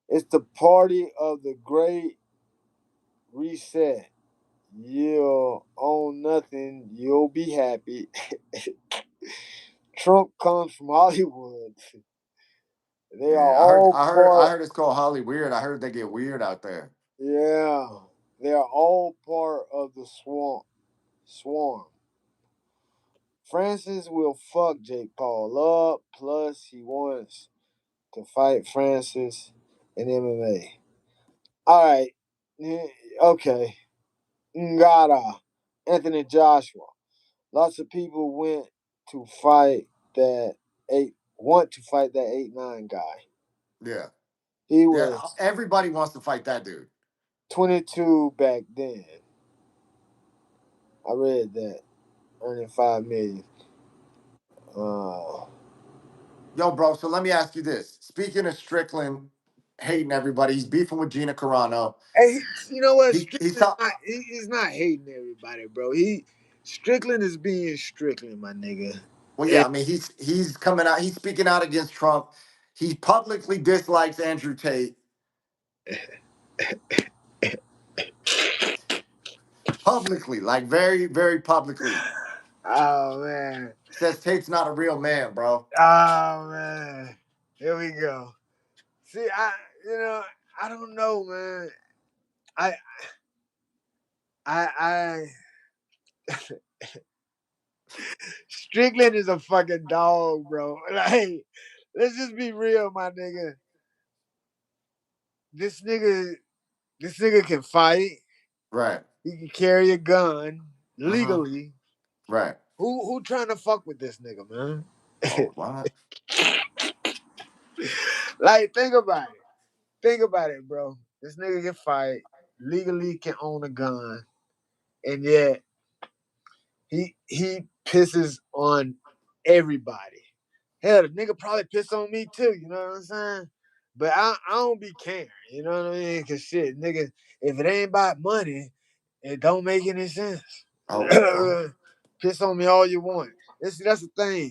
It's the party of the great reset. You'll own nothing. You'll be happy. Trump comes from Hollywood. They are Yeah, all I part. heard it's called Holly Weird. I heard they get weird out there. Yeah, they are all part of the swarm. Francis will fuck Jake Paul up. Plus, he wants to fight Francis in MMA. All right. Okay. Ngata. Anthony Joshua. Lots of people to fight that want to fight that 8'9" guy. Yeah. He Yeah, was everybody wants to fight that dude. 22 back then. I read that, earning 5 million. Uh, Yo, bro, so let me ask you this. Speaking of Strickland hating everybody, he's beefing with Gina Carano. hey, you know what? He's Strickland, talk. he's not hating everybody, bro. Strickland is being Strickland, my nigga. Well, yeah, And I mean, he's coming out, he's speaking out against Trump. He publicly dislikes Andrew Tate. Publicly, like very, very publicly. oh man, Says Tate's not a real man, bro. oh man, here we go. See, you know, I don't know, man. I, I, Strickland is a fucking dog, bro. Like, let's just be real, my nigga. This nigga, this nigga can fight. Right. He can carry a gun Mm-hmm. legally. Right. Who trying to fuck with this nigga, man? Oh, what? Like, think about it. Think about it, bro. This nigga can fight, legally can own a gun, and yet he pisses on everybody. Hell, the nigga probably pissed on me too, you know what I'm saying? But I don't be caring, you know what I mean? Cause shit, nigga, if it ain't about money, it don't make any sense. Oh, oh. Piss on me all you want. That's the thing.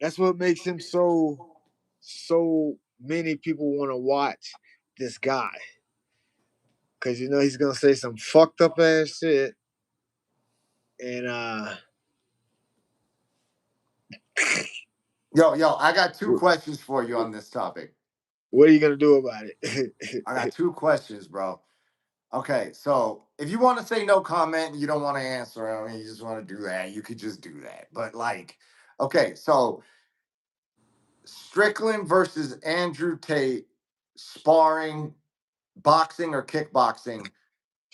That's what makes him so many people want to watch this guy. Cause you know he's gonna say some fucked up ass shit. And Yo, I got two questions for you on this topic. what are you gonna do about it? I got two questions, bro. Okay, so if you want to say no comment and you don't want to answer, I mean, you just want to do that, you could just do that. But like, okay, so Strickland versus Andrew Tate, sparring, boxing or kickboxing,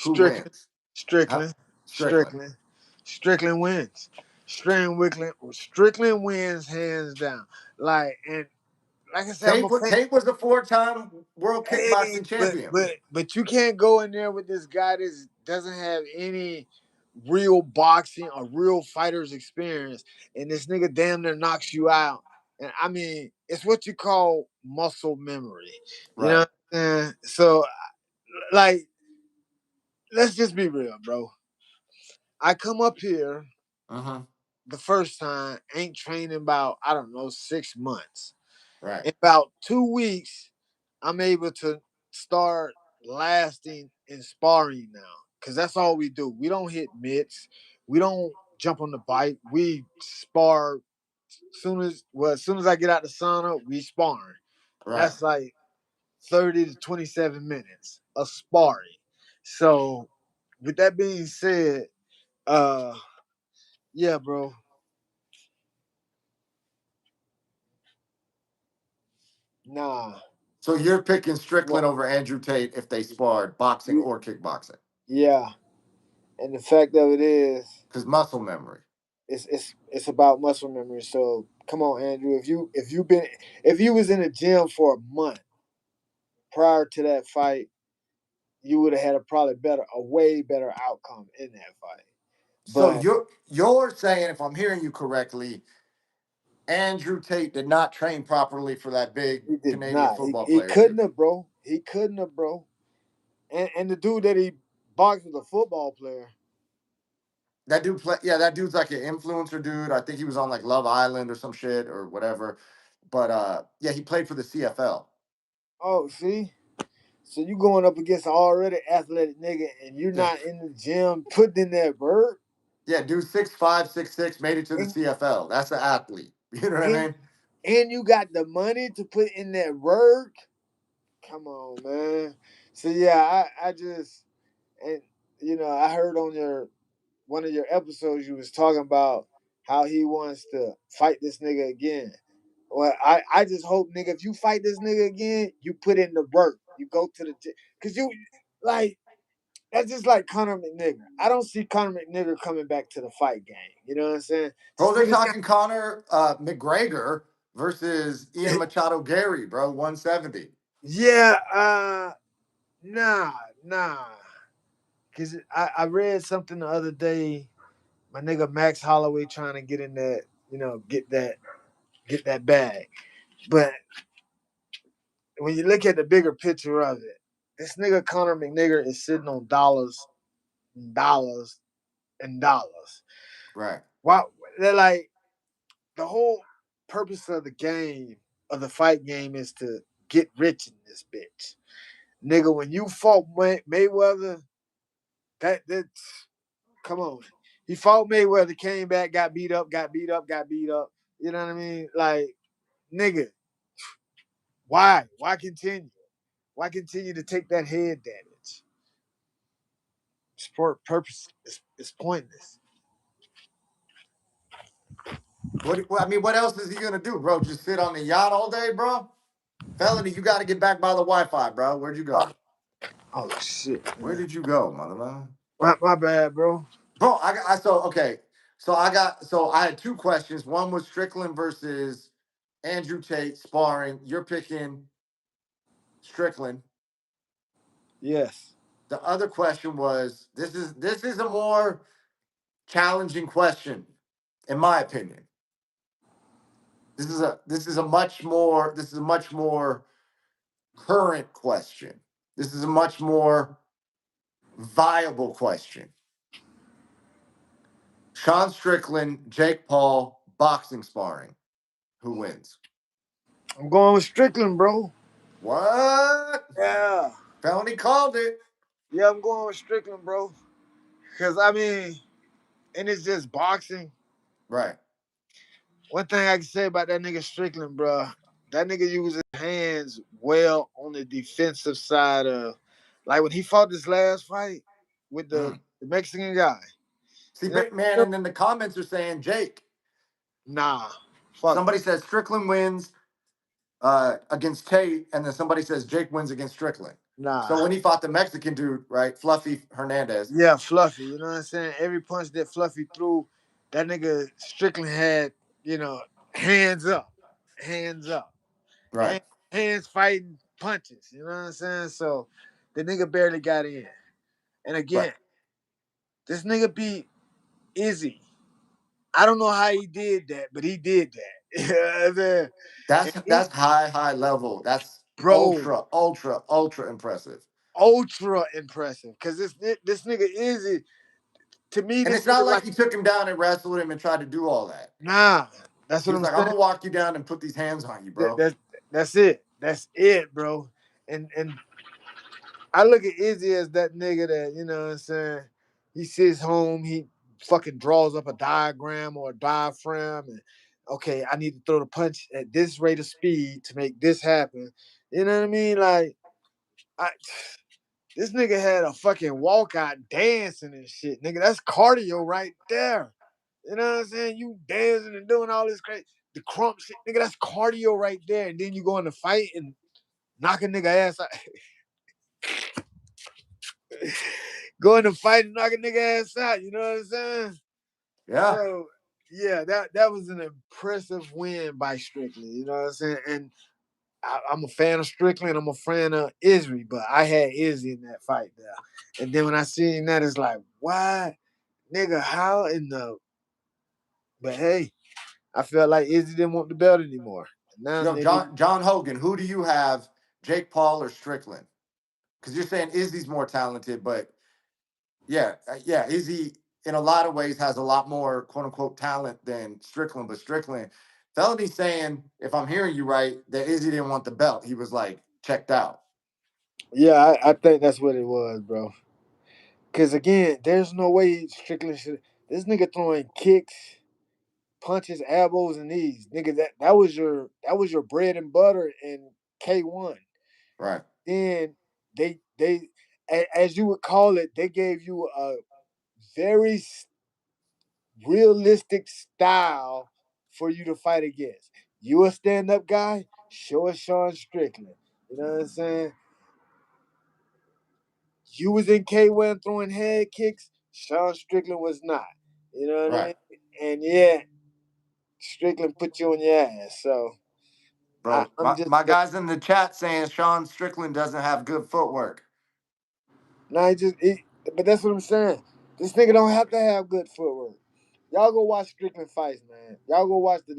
who Strickland, wins? Huh? Strickland, Strickland. Strickland, Strickland wins. Strickland wins hands down. And like I said, I'm a fan. Tate was a four-time world Hey, kickboxing champion. but you can't go in there with this guy that doesn't have any real boxing or real fighter's experience, and this nigga damn near knocks you out. And I mean, it's what you call muscle memory. You know Right. what I'm saying? So, like, let's just be real, bro. I come up here Uh-huh. the first time, ain't training about, I don't know, 6 months. Right. In about 2 weeks, I'm able to start lasting and sparring now. Cause that's all we do. We don't hit mitts. We don't jump on the bike. We spar as soon as I get out the sauna, we sparring. Right. That's like 30 to 27 minutes of sparring. So with that being said, uh yeah, bro. Nah. So you're picking What? Strickland over Andrew Tate if they sparred boxing or kickboxing Yeah. And the fact of it is, because muscle memory. it's about muscle memory. So come on, Andrew. If you was in the gym for a month prior to that fight, you would have had a way better outcome in that fight. So But you're saying, if I'm hearing you correctly, Andrew Tate did not train properly for that big he did Canadian not. football He player couldn't dude. have, bro. He couldn't have, bro. And the dude that he boxed was a football player. That dude play, yeah, that dude's like an influencer dude. I think he was on like Love Island or some shit or whatever. But yeah, he played for the CFL. Oh, see? So you going up against an already athletic nigga and you're Yeah. not in the gym putting in that work? Yeah, dude 6'5", 6'6", made it to the And, CFL. That's an athlete. You know what I and mean? and you got the money to put in that work. Come on, man. So yeah, I just and I heard on your one of your episodes you was talking about how he wants to fight this nigga again. Well, I just hope, nigga, if you fight this nigga again, you put in the work. You go to the gym. Cause you like that's just like Conor McNigger. I don't see Conor McNigger coming back to the fight game. You know what I'm saying? Bro, This they're nigga talking Conor McGregor. versus Ian Machado Gary, bro, 170. Yeah, nah, nah. Cause I read something the other day. My nigga Max Holloway trying to get in that, get that bag. But when you look at the bigger picture of it, this nigga Conor McNigger is sitting on dollars and dollars and dollars. Right. Why they're like the whole purpose of the game of the fight game is to get rich in this bitch. Nigga, when you fought Mayweather, that's come on. He fought Mayweather, came back, got beat up, got beat up, got beat up. You know what I mean? Like, nigga, why? Why continue? Why continue to take that head damage? Sport purpose is pointless. I mean, what else is he gonna do, bro? Just sit on the yacht all day, bro? Felony, you got to get back by the Wi-Fi, bro. Where'd you go? Oh shit, Where man. did you go, motherfucker? My bad, bro. Bro, so okay. So I had two questions. One was Strickland versus Andrew Tate sparring. You're picking Strickland. Yes. The other question was this is a more challenging question, in my opinion. This is a much more current question. This is a much more viable question. Sean Strickland, Jake Paul, boxing sparring. Who wins? I'm going with Strickland, bro. What? Yeah. Felony called it. Yeah, I'm going with Strickland, bro. Cause I mean, and it's just boxing. Right. One thing I can say about that nigga Strickland, bro, that nigga used his hands well on the defensive side of, like when he fought this last fight with Mm. the Mexican guy. See, You man, know, and then the comments are saying Jake. nah, fuck Somebody that. says Strickland wins against Tate, and then somebody says Jake wins against Strickland. Nah. So when he fought the Mexican dude, right, Fluffy Hernandez. Yeah, Fluffy. You know what I'm saying? Every punch that Fluffy threw, that nigga Strickland had, you know, hands up, hands up, Right. hands fighting punches. You know what I'm saying? So the nigga barely got in. And Right. again, this nigga beat Izzy. I don't know how he did that, but he did that. You know what I'm saying? That's And that's high level. That's bro, ultra impressive. ultra impressive. Cause this nigga Izzy, to me, And this it's not nigga like like he took him down and wrestled him and tried to do all that. nah. That's He what was I'm like, I'm saying. gonna walk you down and put these hands on you, That, bro. that that's it. That's it, bro. And I look at Izzy as that nigga that, you know what I'm saying, he sits home, he fucking draws up a diagram or a diaphragm and okay, I need to throw the punch at this rate of speed to make this happen. You know what I mean? Like I this nigga had a fucking walkout dancing and shit. Nigga, that's cardio right there. You know what I'm saying? You dancing and doing all this crazy the crump shit, nigga, that's cardio right there. And then you go in the fight and knock a nigga ass out. Go in the fight and knock a nigga ass out. You know what I'm saying? Yeah. So yeah, that was an impressive win by Strickland. You know what I'm saying? And I'm a fan of Strickland. I'm a fan of Izzy, but I had Izzy in that fight there. And then when I seen that, it's like, why, nigga? How in the? But hey, I felt like Izzy didn't want the belt anymore. Now Yo, maybe John Hogan, who do you have, Jake Paul or Strickland? Because you're saying Izzy's more talented, but yeah, Izzy in a lot of ways has a lot more quote unquote talent than Strickland. But Strickland, Felony's saying, if I'm hearing you right, that Izzy didn't want the belt. He was like checked out. yeah, I think that's what it was, bro. Cause again, there's no way Strickland should. This nigga throwing kicks, punches, elbows, and knees, nigga. That was your bread and butter in K1. Right. Then as you would call it, they gave you a very realistic style for you to fight against. You a stand up guy? Show us Sean Strickland. You know what I'm saying? You was in K1 throwing head kicks. Sean Strickland was not. You know what I Right. mean? And yeah, Strickland put you on your ass. So Bro, I'm just my guys in the chat saying Sean Strickland doesn't have good footwork. no, but that's what I'm saying. This nigga don't have to have good footwork. Y'all go watch Strickland fights, man. Y'all go watch the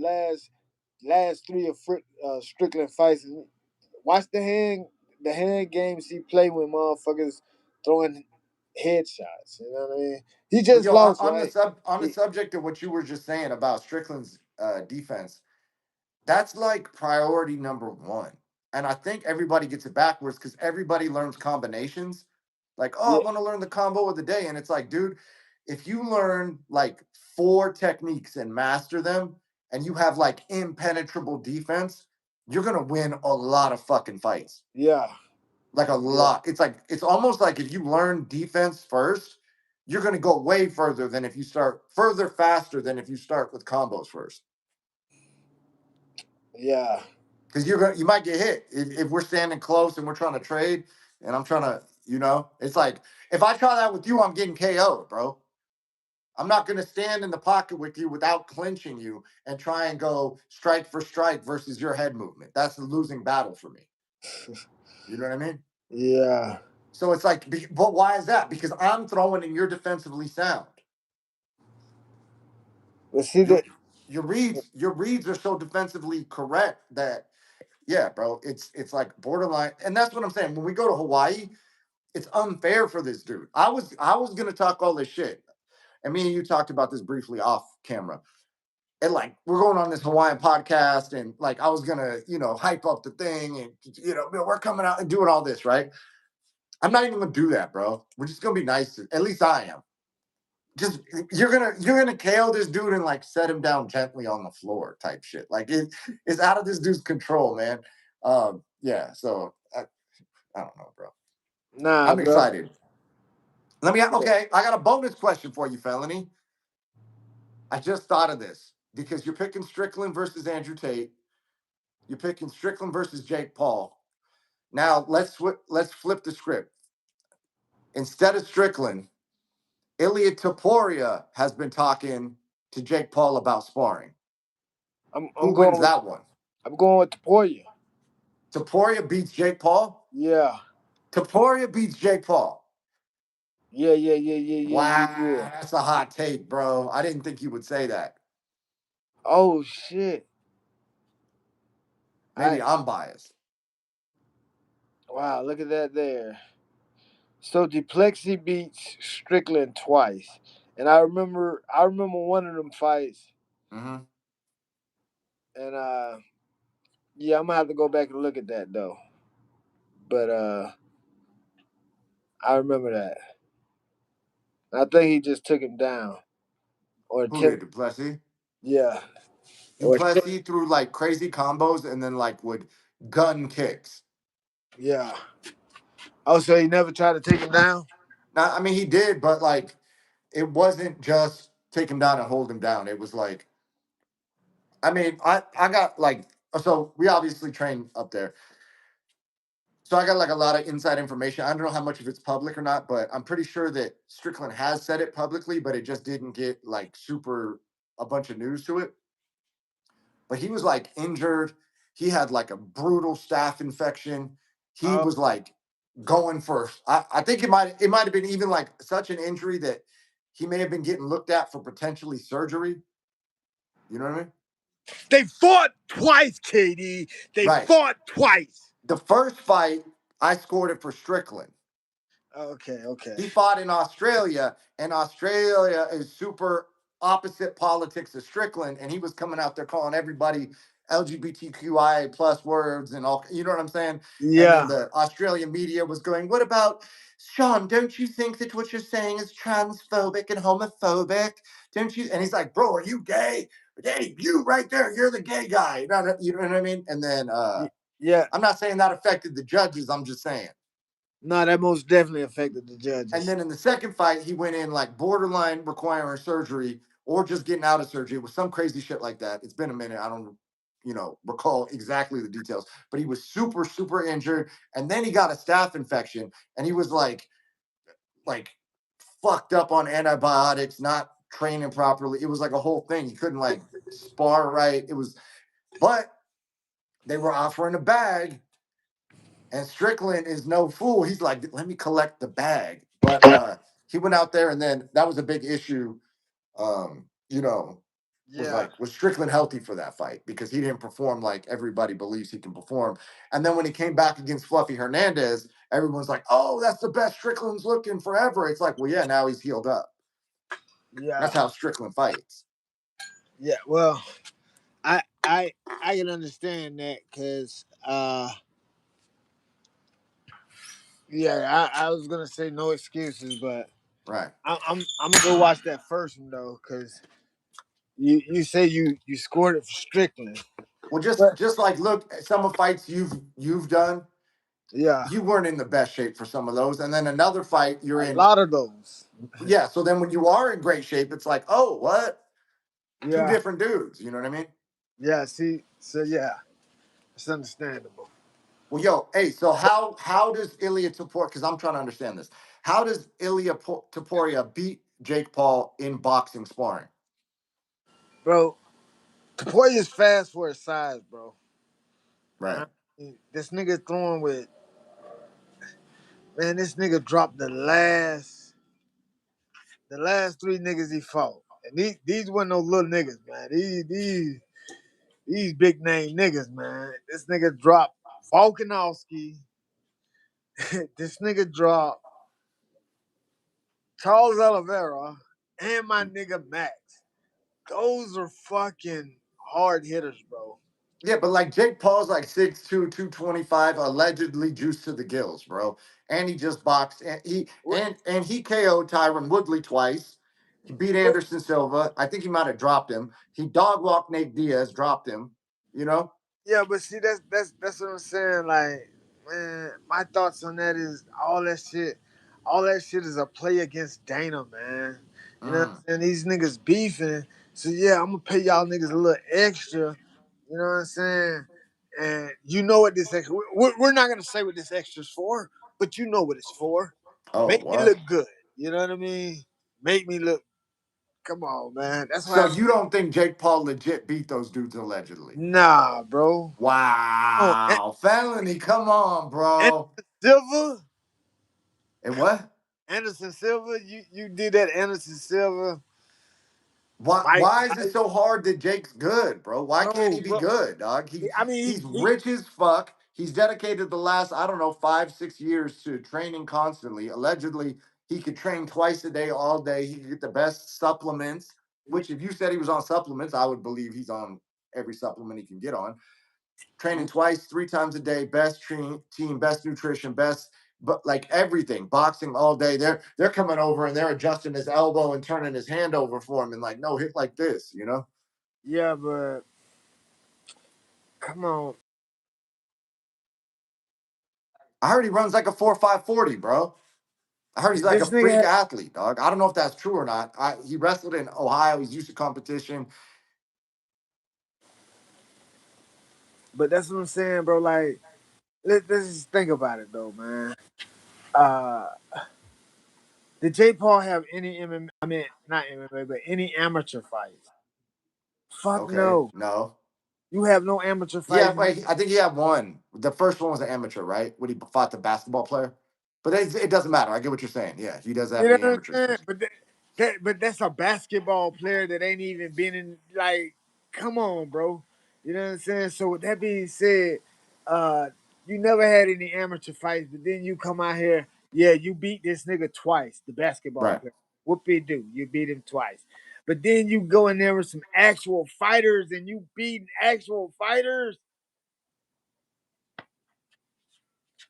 last three of Strickland fights. Watch the hand games he played with motherfuckers throwing headshots. You know what I mean? He But just yo, lost, on right? the subject of what you were just saying about Strickland's defense, that's like priority number one. And I think everybody gets it backwards because everybody learns combinations. Like, oh, Yeah, I want to learn the combo of the day. And it's like, dude, if you learn like 4 techniques and master them and you have like impenetrable defense, you're gonna win a lot of fucking fights. yeah, Like a yeah. lot. It's like it's almost like if you learn defense first, you're gonna go way further than if you start further faster than if you start with combos first. Yeah. Because you might get hit if we're standing close and we're trying to trade and I'm trying to, it's like if I try that with you, I'm getting KO'd, bro. I'm not going to stand in the pocket with you without clinching you and try and go strike for strike versus your head movement. That's the losing battle for me. You know what I mean? Yeah. So it's like, but why is that? Because I'm throwing and you're defensively sound. But see Your that your reads are so defensively correct that yeah, bro, it's like borderline. And that's what I'm saying. When we go to Hawaii, it's unfair for this dude. I was gonna talk all this shit. And me and you talked about this briefly off camera. And like we're going on this Hawaiian podcast, and like I was gonna, hype up the thing, and we're coming out and doing all this, right? I'm not even gonna do that, bro. We're just gonna be nice. At least I am. Just you're gonna KO this dude and like set him down gently on the floor, type shit. Like it's out of this dude's control, man. Yeah. So I don't know, bro. nah, I'm bro. excited. Okay, I got a bonus question for you, Felony. I just thought of this because you're picking Strickland versus Andrew Tate. You're picking Strickland versus Jake Paul. Now let's flip the script. Instead of Strickland, Ilya Taporia has been talking to Jake Paul about sparring. I'm Who going wins with that one? I'm going with Taporia. Taporia beats Jake Paul? Yeah. Taporia beats Jake Paul. Yeah, yeah, yeah, yeah, yeah, Wow, yeah, yeah. that's a hot take, bro. I didn't think you would say that. Oh shit. Maybe I'm biased. Wow, look at that there. So Duplexi beats Strickland twice. And I remember one of them fights, Mm-hmm. and yeah, I'm gonna have to go back and look at that though. But I remember that. I think he just took him down. Or Who did attempt Duplessis? yeah. Or Duplessis threw like crazy combos and then like would gun kicks. yeah. Oh, so he never tried to take him down? Now, I mean, he did, but like it wasn't just take him down and hold him down. It was like, I mean, I got like, so we obviously train up there. So I got like a lot of inside information. I don't know how much of it's public or not, but I'm pretty sure that Strickland has said it publicly, but it just didn't get like super a bunch of news to it. But he was like injured. He had like a brutal staph infection. He Oh, was like going for I think it might have been even like such an injury that he may have been getting looked at for potentially surgery. You know what I mean? they fought twice, KD. They Right. fought twice. The first fight, I scored it for Strickland. Okay, okay. He fought in Australia, and Australia is super opposite politics of Strickland, and he was coming out there calling everybody LGBTQIA plus words and all, you know what I'm saying? And then Yeah. the Australian media was going, what about Sean? Don't you think that what you're saying is transphobic and homophobic? Don't you? And he's like, bro, are you gay? Hey, you right there, you're the gay guy. You know what I mean? And then Yeah. I'm not saying that affected the judges. I'm just saying. No, that most definitely affected the judges. And then in the second fight, he went in like borderline requiring surgery or just getting out of surgery. It was some crazy shit like that. It's been a minute. I don't, recall exactly the details, but he was super, super injured. And then he got a staph infection and he was like fucked up on antibiotics, not training properly. It was like a whole thing. He couldn't like spar right. But They were offering a bag, and Strickland is no fool. He's like, let me collect the bag. But he went out there, and then that was a big issue. You know, Yeah, was Strickland healthy for that fight because he didn't perform like everybody believes he can perform. And then when he came back against Fluffy Hernandez, everyone's like, "Oh, that's the best Strickland's looking forever." It's like, well, yeah, now he's healed up. yeah, That's how Strickland fights. yeah. Well, I can understand that because yeah, I was gonna say no excuses, but Right. I'm gonna go watch that first one though, because you say you scored it for Strickland, Well, but just like look at some of fights you've done, yeah, you weren't in the best shape for some of those, and then another fight you're a in. lot of those. Yeah. So then when you are in great shape, it's like, oh, what? Two Yeah, different dudes. You know what I mean? yeah. See, so yeah, it's understandable. Well, yo, hey, so how does Ilya Taporia? Because I'm trying to understand this. How does Taporia beat Jake Paul in boxing sparring? Bro, Tapoya is fast for his size, bro. Right. I mean, this nigga throwing with man. This nigga dropped the last three niggas he fought, and these weren't no little niggas, man. These big name niggas, man. This nigga dropped Volkanovski. This nigga dropped Charles Oliveira and my nigga Max. Those are fucking hard hitters, bro. Yeah, but like Jake Paul's like 6'2", 225, allegedly juiced to the gills, bro. And he just boxed and he KO'd Tyron Woodley twice. He beat Anderson Silva. I think he might have dropped him. He dog walked Nate Diaz, dropped him, you know? Yeah, but see, that's what I'm saying. Like, man, my thoughts on that is all that shit is a play against Dana, man. You know what Mm. I'm saying? These niggas beefing. So yeah, I'm gonna pay y'all niggas a little extra. You know what I'm saying? And you know what this extra? We're not gonna say what this extra's for, but you know what it's for. Oh, Make me what? look good. You know what I mean? Make me look. Come on, man. That's So why. you don't think Jake Paul legit beat those dudes allegedly? Nah, bro. Oh, Wow. Felony, come on, Anderson bro. Silva. And what? Anderson Silva, you did that Anderson Silva fight. Why is it so hard that Jake's good, bro? Why can't he No, be bro. good, dog? I mean, He's rich as fuck. He's dedicated the last, I don't know, 5, 6 years to training constantly. Allegedly, he could train twice a day, all day. He could get the best supplements, which if you said he was on supplements, I would believe he's on every supplement he can get on. Training twice, 3 times a day, best team, best nutrition, best, but like everything, boxing all day. They're coming over and they're adjusting his elbow and turning his hand over for him and like, no, hit like this, you know? yeah, but come on, I heard he runs like a 4.5 40, bro. I heard he's like a this nigga. freak athlete, dog. I don't know if that's true or not. He wrestled in Ohio. He's used to competition. But that's what I'm saying, bro. Like, let's just think about it though, man. Uh, did J. Paul have any MMA? I mean, not MMA, but any amateur fights? Fuck Okay, no. no. You have no amateur Yeah, fights. wait, I think he had one. The first one was an amateur, right? When he fought the basketball player. But it doesn't matter. I get what you're saying. Yeah, he doesn't have You know any what I'm amateur saying? experience. But but that's a basketball player that ain't even been in. Like, come on, bro. You know what I'm saying? So with that being said, uh, you never had any amateur fights, but then you come out here, yeah, you beat this nigga twice, the basketball Right. player. Whoop it do? You beat him twice. But then you go in there with some actual fighters and you beat actual fighters.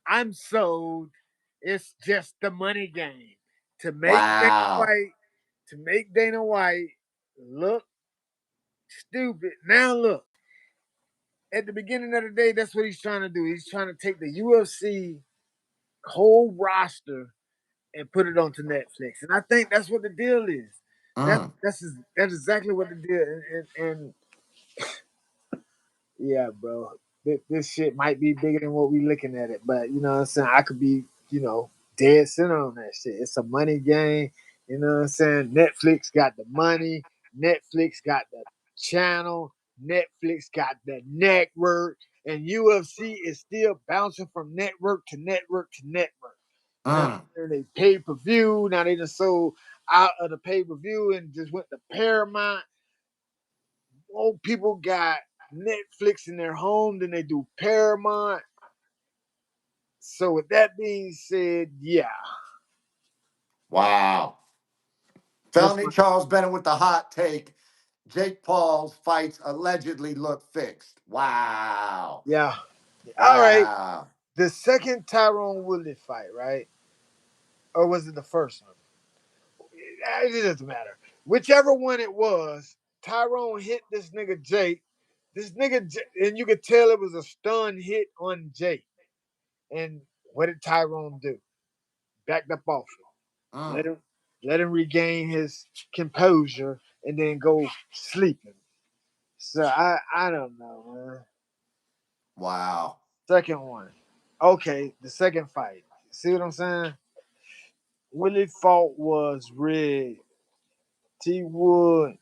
I'm sold. It's just the money game to make Dana Wow. White look stupid. Now look, at the beginning of the day, that's what he's trying to do. He's trying to take the UFC whole roster and put it onto Netflix, and I think that's what the deal is. Mm. That's exactly what the deal. And yeah, bro. This shit might be bigger than what we looking at it, but you know what I'm saying? I could be, dead center on that shit. It's a money game. You know what I'm saying? Netflix got the money. Netflix got the channel. Netflix got the network. and UFC is still bouncing from network to network to network. You know, Mm. they pay per view. Now they just sold out of the pay per view and just went to Paramount. Old people got Netflix in their home, then they do Paramount. So with that being said, yeah, Wow. that's Felony my Charles Bennett with the hot take. Jake Paul's fights allegedly look fixed. Wow. yeah. All right. Wow. The second Tyrone Woodley fight, right? Or was it the first one? It doesn't matter. Whichever one it was, Tyrone hit this nigga Jake. And you could tell it was a stun hit on Jake. And what did Tyrone do? Backed up off it. Mm. Let him regain his composure and then go sleeping. So I don't know, man. Wow. Second one. Okay, the second fight. See what I'm saying? Willie fought was rigged. T Wood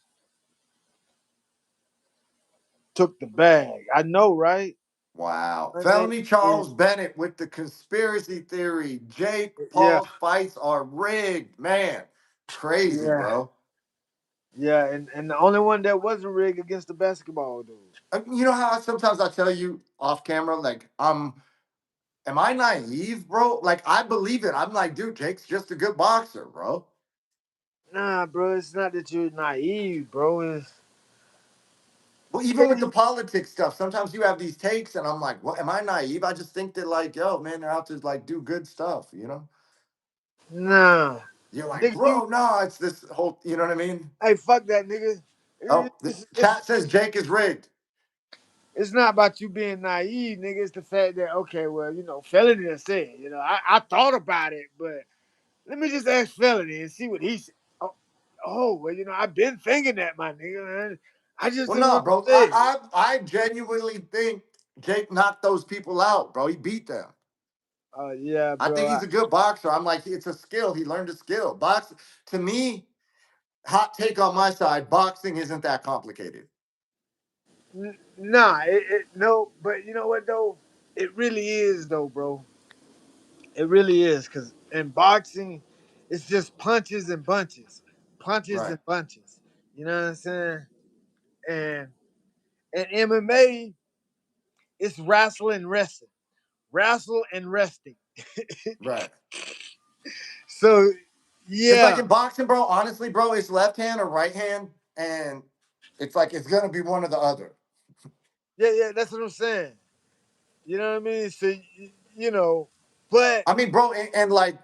took the bag. I know, right? Wow. Monday Felony is Charles Bennett with the conspiracy theory. Jake yeah, Paul's fights are rigged. Man, crazy, yeah, bro. yeah, and the only one that wasn't rigged against the basketball dude. You know how sometimes I tell you off camera, like, am I naive, bro? Like, I believe it. I'm like, dude, Jake's just a good boxer, bro. Nah, bro, it's not that you're naive, bro. Well, even with the It's politics stuff, sometimes you have these takes, and I'm like, what? Am I naive? I just think that, like, yo, man, they're out to like do good stuff, you know? nah, You're like, nigga, you bro, no, it's this whole, you know what I mean? hey, fuck that, nigga. Oh, the It's chat says Jake is rigged. it's not about you being naive, nigga. It's the fact that okay, well, Felony done said, I thought about it, but let me just ask Felony and see what he said. Well, I've been thinking that, my nigga, man. I just Well, didn't no, want bro. to say it. I genuinely think Jake knocked those people out, bro. He beat them. Oh yeah, I bro. think he's a good boxer. I'm like, it's a skill. He learned a skill. Box to me, hot take on my side, boxing isn't that complicated. Nah, no, but you know what though? It really is though, bro. It really is, cause in boxing, it's just punches Right, and bunches. You know what I'm saying? And in MMA, it's wrestle and resting. right. So Because like yeah, in boxing, bro, honestly, bro, it's left hand or right hand, and it's like it's gonna be one or the other. yeah, that's what I'm saying. You know what I mean? So you know, but I mean, bro, and like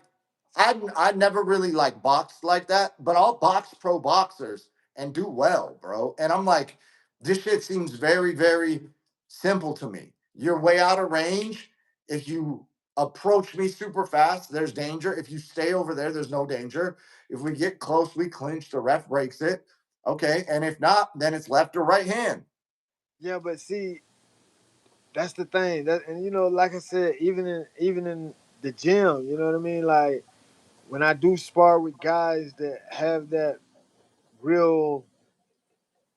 I never really like boxed like that, but I'll box pro boxers and do well, bro. And I'm like, this shit seems very, very simple to me. You're way out of range. If you approach me super fast, there's danger. If you stay over there, there's no danger. If we get close, we clinch, the ref breaks it. Okay. And if not, then it's left or right hand. yeah, but see, that's the thing. And like I said, even in the gym, you know what I mean? Like when I do spar with guys that have that real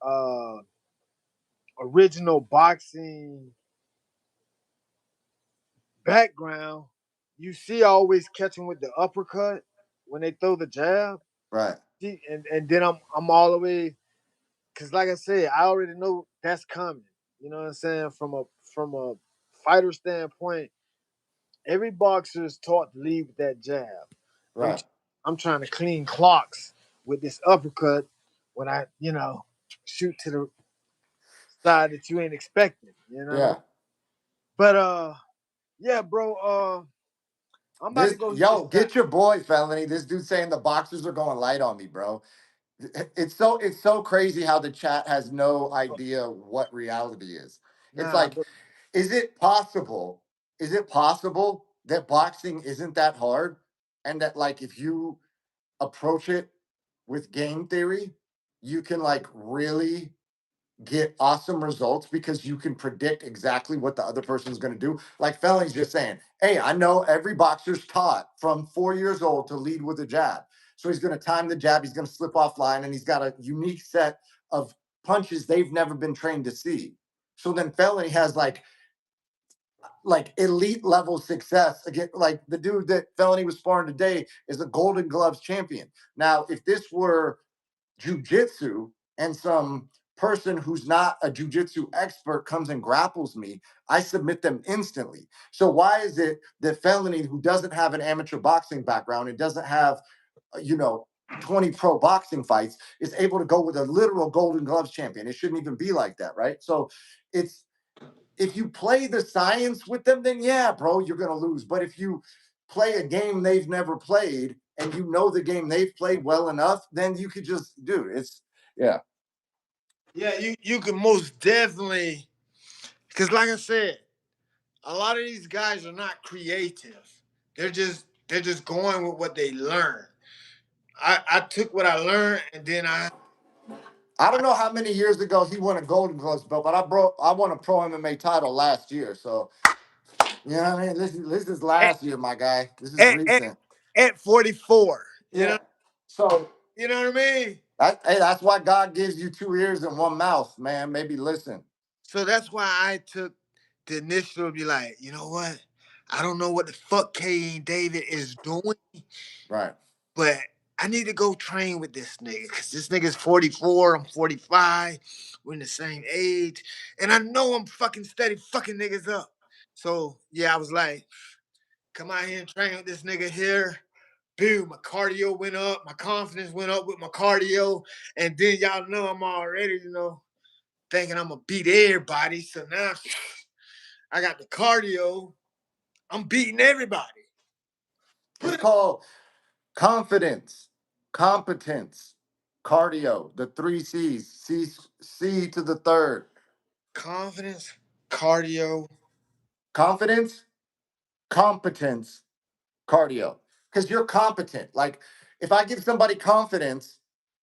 uh original boxing background, you see I always catch them with the uppercut when they throw the jab. Right. See, and then I'm all the way because like I said, I already know that's coming. You know what I'm saying? From a fighter standpoint, every boxer is taught to lead with that jab. I'm Right. I'm trying to clean clocks with this uppercut when I shoot to the side that you ain't expecting. Yeah. But yeah, bro. I'm about to This go hit this yo, guy. get your boy, felony. This dude saying the boxers are going light on me, bro. It's so crazy how the chat has no idea what reality is. It's Nah, like, bro. is it possible? Is it possible that boxing isn't that hard, and that like if you approach it with game theory, you can like really get awesome results because you can predict exactly what the other person's going to do. Like Felony's just saying, hey, I know every boxer's taught from 4 years old to lead with a jab. So he's going to time the jab, he's going to slip offline, and he's got a unique set of punches they've never been trained to see. So then Felony has like like elite level success. Again, like the dude that Felony was sparring today is a Golden Gloves champion. Now, if this were jujitsu and some person who's not a jujitsu expert comes and grapples me, I submit them instantly. So why is it that Felony, who doesn't have an amateur boxing background and doesn't have, 20 pro boxing fights, is able to go with a literal Golden Gloves champion? It shouldn't even be like that, right? So it's, if you play the science with them, then yeah, bro, you're gonna lose. But if you play a game they've never played and you know the game they've played well enough, then you could just, dude, it's yeah. Yeah, you can most definitely, because like I said, a lot of these guys are not creative. They're just going with what they learn. I took what I learned and then I don't know how many years ago he won a Golden Gloves belt, but I won a pro MMA title last year. So you know what I mean? This is at last year, my guy. This is at, at, recent. at 44. Yeah. So You know what I mean? hey, that's why God gives you two ears and one mouth, man. Maybe listen. So that's why I took the initiative to be like, you know what? I don't know what the fuck K. David is doing, Right. but I need to go train with this nigga because this nigga's 44. I'm 45. We're in the same age. And I know I'm fucking steady fucking niggas up. So yeah, I was like, come out here and train with this nigga here. Boom, my cardio went up, my confidence went up with my cardio. And then y'all know I'm already, thinking I'm gonna beat everybody. So now I got the cardio. I'm beating everybody. It's called confidence, competence, cardio, the three C's. C to the third. Confidence, cardio. Confidence, competence, cardio. Because you're competent. Like if I give somebody confidence,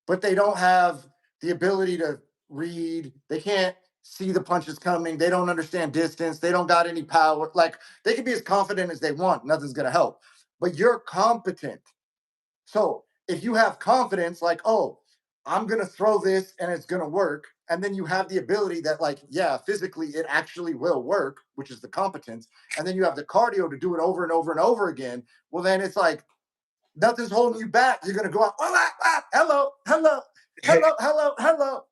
but they don't have the ability to read, they can't see the punches coming, they don't understand distance, they don't got any power. Like they can be as confident as they want, nothing's gonna help. But you're competent. So if you have confidence, like, oh, I'm gonna throw this and it's gonna work, and then you have the ability that, like, yeah, physically it actually will work, which is the competence, and then you have the cardio to do it over and over and over again. Well, then it's like nothing's holding you back. You're gonna go out, hello, hello, hello, hello, hello.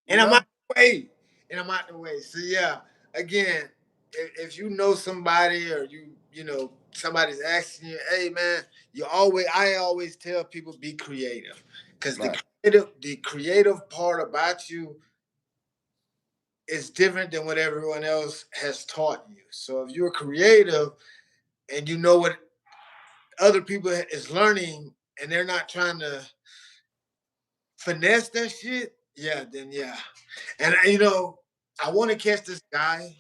And I'm out the way. And I'm out the way. So yeah, again, if you know somebody or somebody's asking you, hey man, I always tell people be creative. Because Right. the creative part about you is different than what everyone else has taught you. So if you're creative and you know what other people is learning and they're not trying to finesse that shit, yeah, then yeah. And I want to catch this guy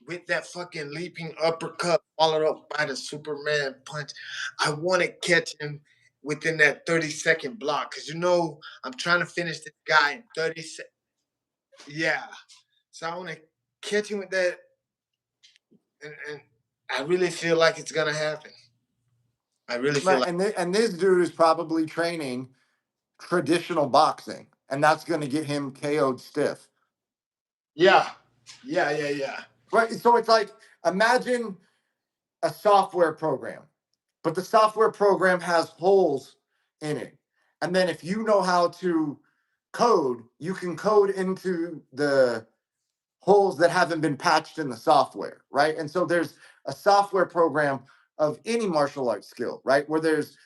with that fucking leaping uppercut followed up by the Superman punch. I want to catch him within that 30-second block because I'm trying to finish this guy in 30 seconds. Yeah. So I want to catch him with that, and I really feel like it's gonna happen. I really feel Right. like And this dude is probably training traditional boxing, and that's gonna get him KO'd stiff. yeah, yeah. Right. So it's like imagine a software program, but the software program has holes in it. And then if you know how to code, you can code into the holes that haven't been patched in the software, right? And so there's a software program of any martial arts skill, right? Where there's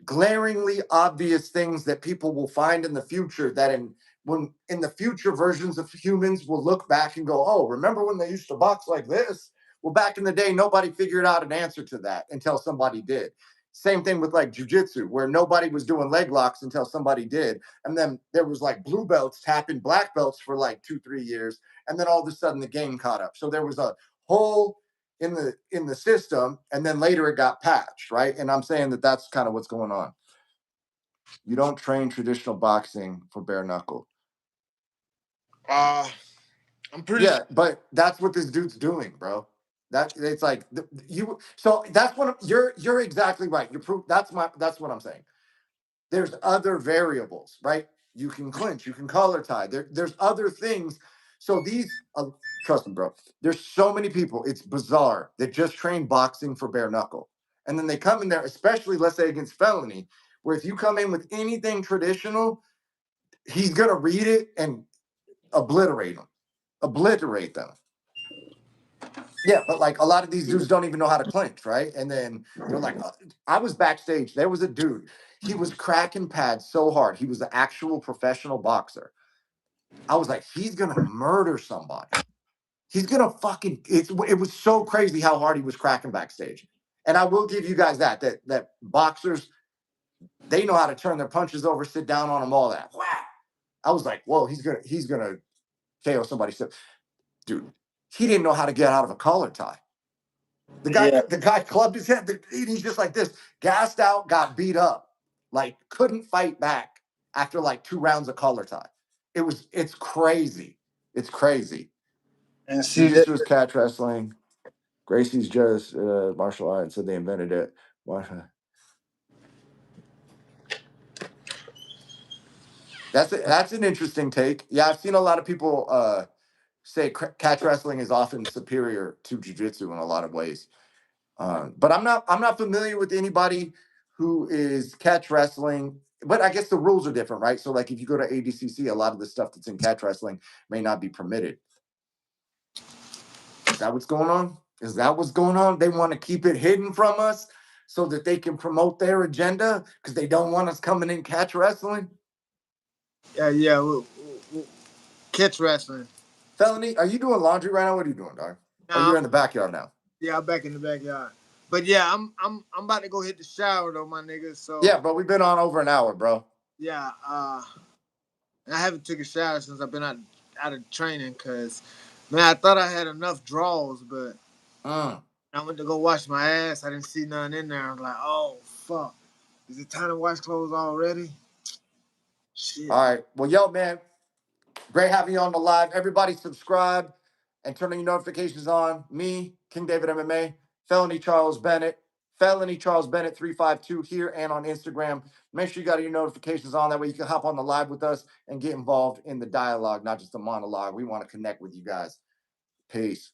glaringly obvious things that people will find in the future that in the future versions of humans will look back and go, oh, remember when they used to box like this? Well, back in the day, nobody figured out an answer to that until somebody did. Same thing with like jujitsu, where nobody was doing leg locks until somebody did. And then there was like blue belts tapping black belts for like 2-3 years. And then all of a sudden the game caught up. So there was a whole in the system, and then later it got patched, right? And I'm saying that that's kind of what's going on. You don't train traditional boxing for bare knuckle. I'm pretty sure. But that's what this dude's doing, bro. That it's like you. So that's what you're exactly right. You're proof. That's what I'm saying. There's other variables, right? You can clinch, you can collar tie. There's other things So these, trust me, bro, there's so many people, it's bizarre, that just train boxing for bare knuckle. And then they come in there, especially, let's say, against Felony, where if you come in with anything traditional, he's going to read it and obliterate them. Yeah, but like a lot of these dudes don't even know how to clinch, right? And then they're like, I was backstage. There was a dude. He was cracking pads so hard. He was an actual professional boxer. I was like, he's gonna murder somebody. He's gonna fucking. It was so crazy how hard he was cracking backstage. And I will give you guys that boxers, they know how to turn their punches over, sit down on them, all that. Wow. I was like, whoa, he's gonna KO somebody. So, dude, he didn't know how to get out of a collar tie. The guy clubbed his head. He's just like this, gassed out, got beat up, like couldn't fight back after like 2 rounds of collar tie. It's crazy. It's crazy. And see Jiu-jitsu is catch wrestling. Gracie's just martial arts, so they invented it. That's an interesting take. Yeah, I've seen a lot of people say catch wrestling is often superior to jiu-jitsu in a lot of ways. But I'm not familiar with anybody who is catch wrestling. But I guess the rules are different, right? So like if you go to ADCC, a lot of the stuff that's in catch wrestling may not be permitted. Is that what's going on? Is that what's going on? They want to keep it hidden from us so that they can promote their agenda because they don't want us coming in catch wrestling. Catch wrestling. Felony, are you doing laundry right now? What are you doing, dog? Nah, Oh, you're in the backyard now. Yeah, I'm back in the backyard. But yeah, I'm about to go hit the shower though, my nigga. So yeah, bro, we've been on over an hour, bro. Yeah, I haven't took a shower since I've been out of training because, man, I thought I had enough draws, but I went to go wash my ass. I didn't see none in there. I was like, oh, fuck. Is it time to wash clothes already? Shit. All right. Well, yo, man, great having you on the live. Everybody subscribe and turn your notifications on. Me, King David MMA, Felony Charles Bennett, 352 here and on Instagram. Make sure you got your notifications on. That way you can hop on the live with us and get involved in the dialogue, not just the monologue. We want to connect with you guys. Peace.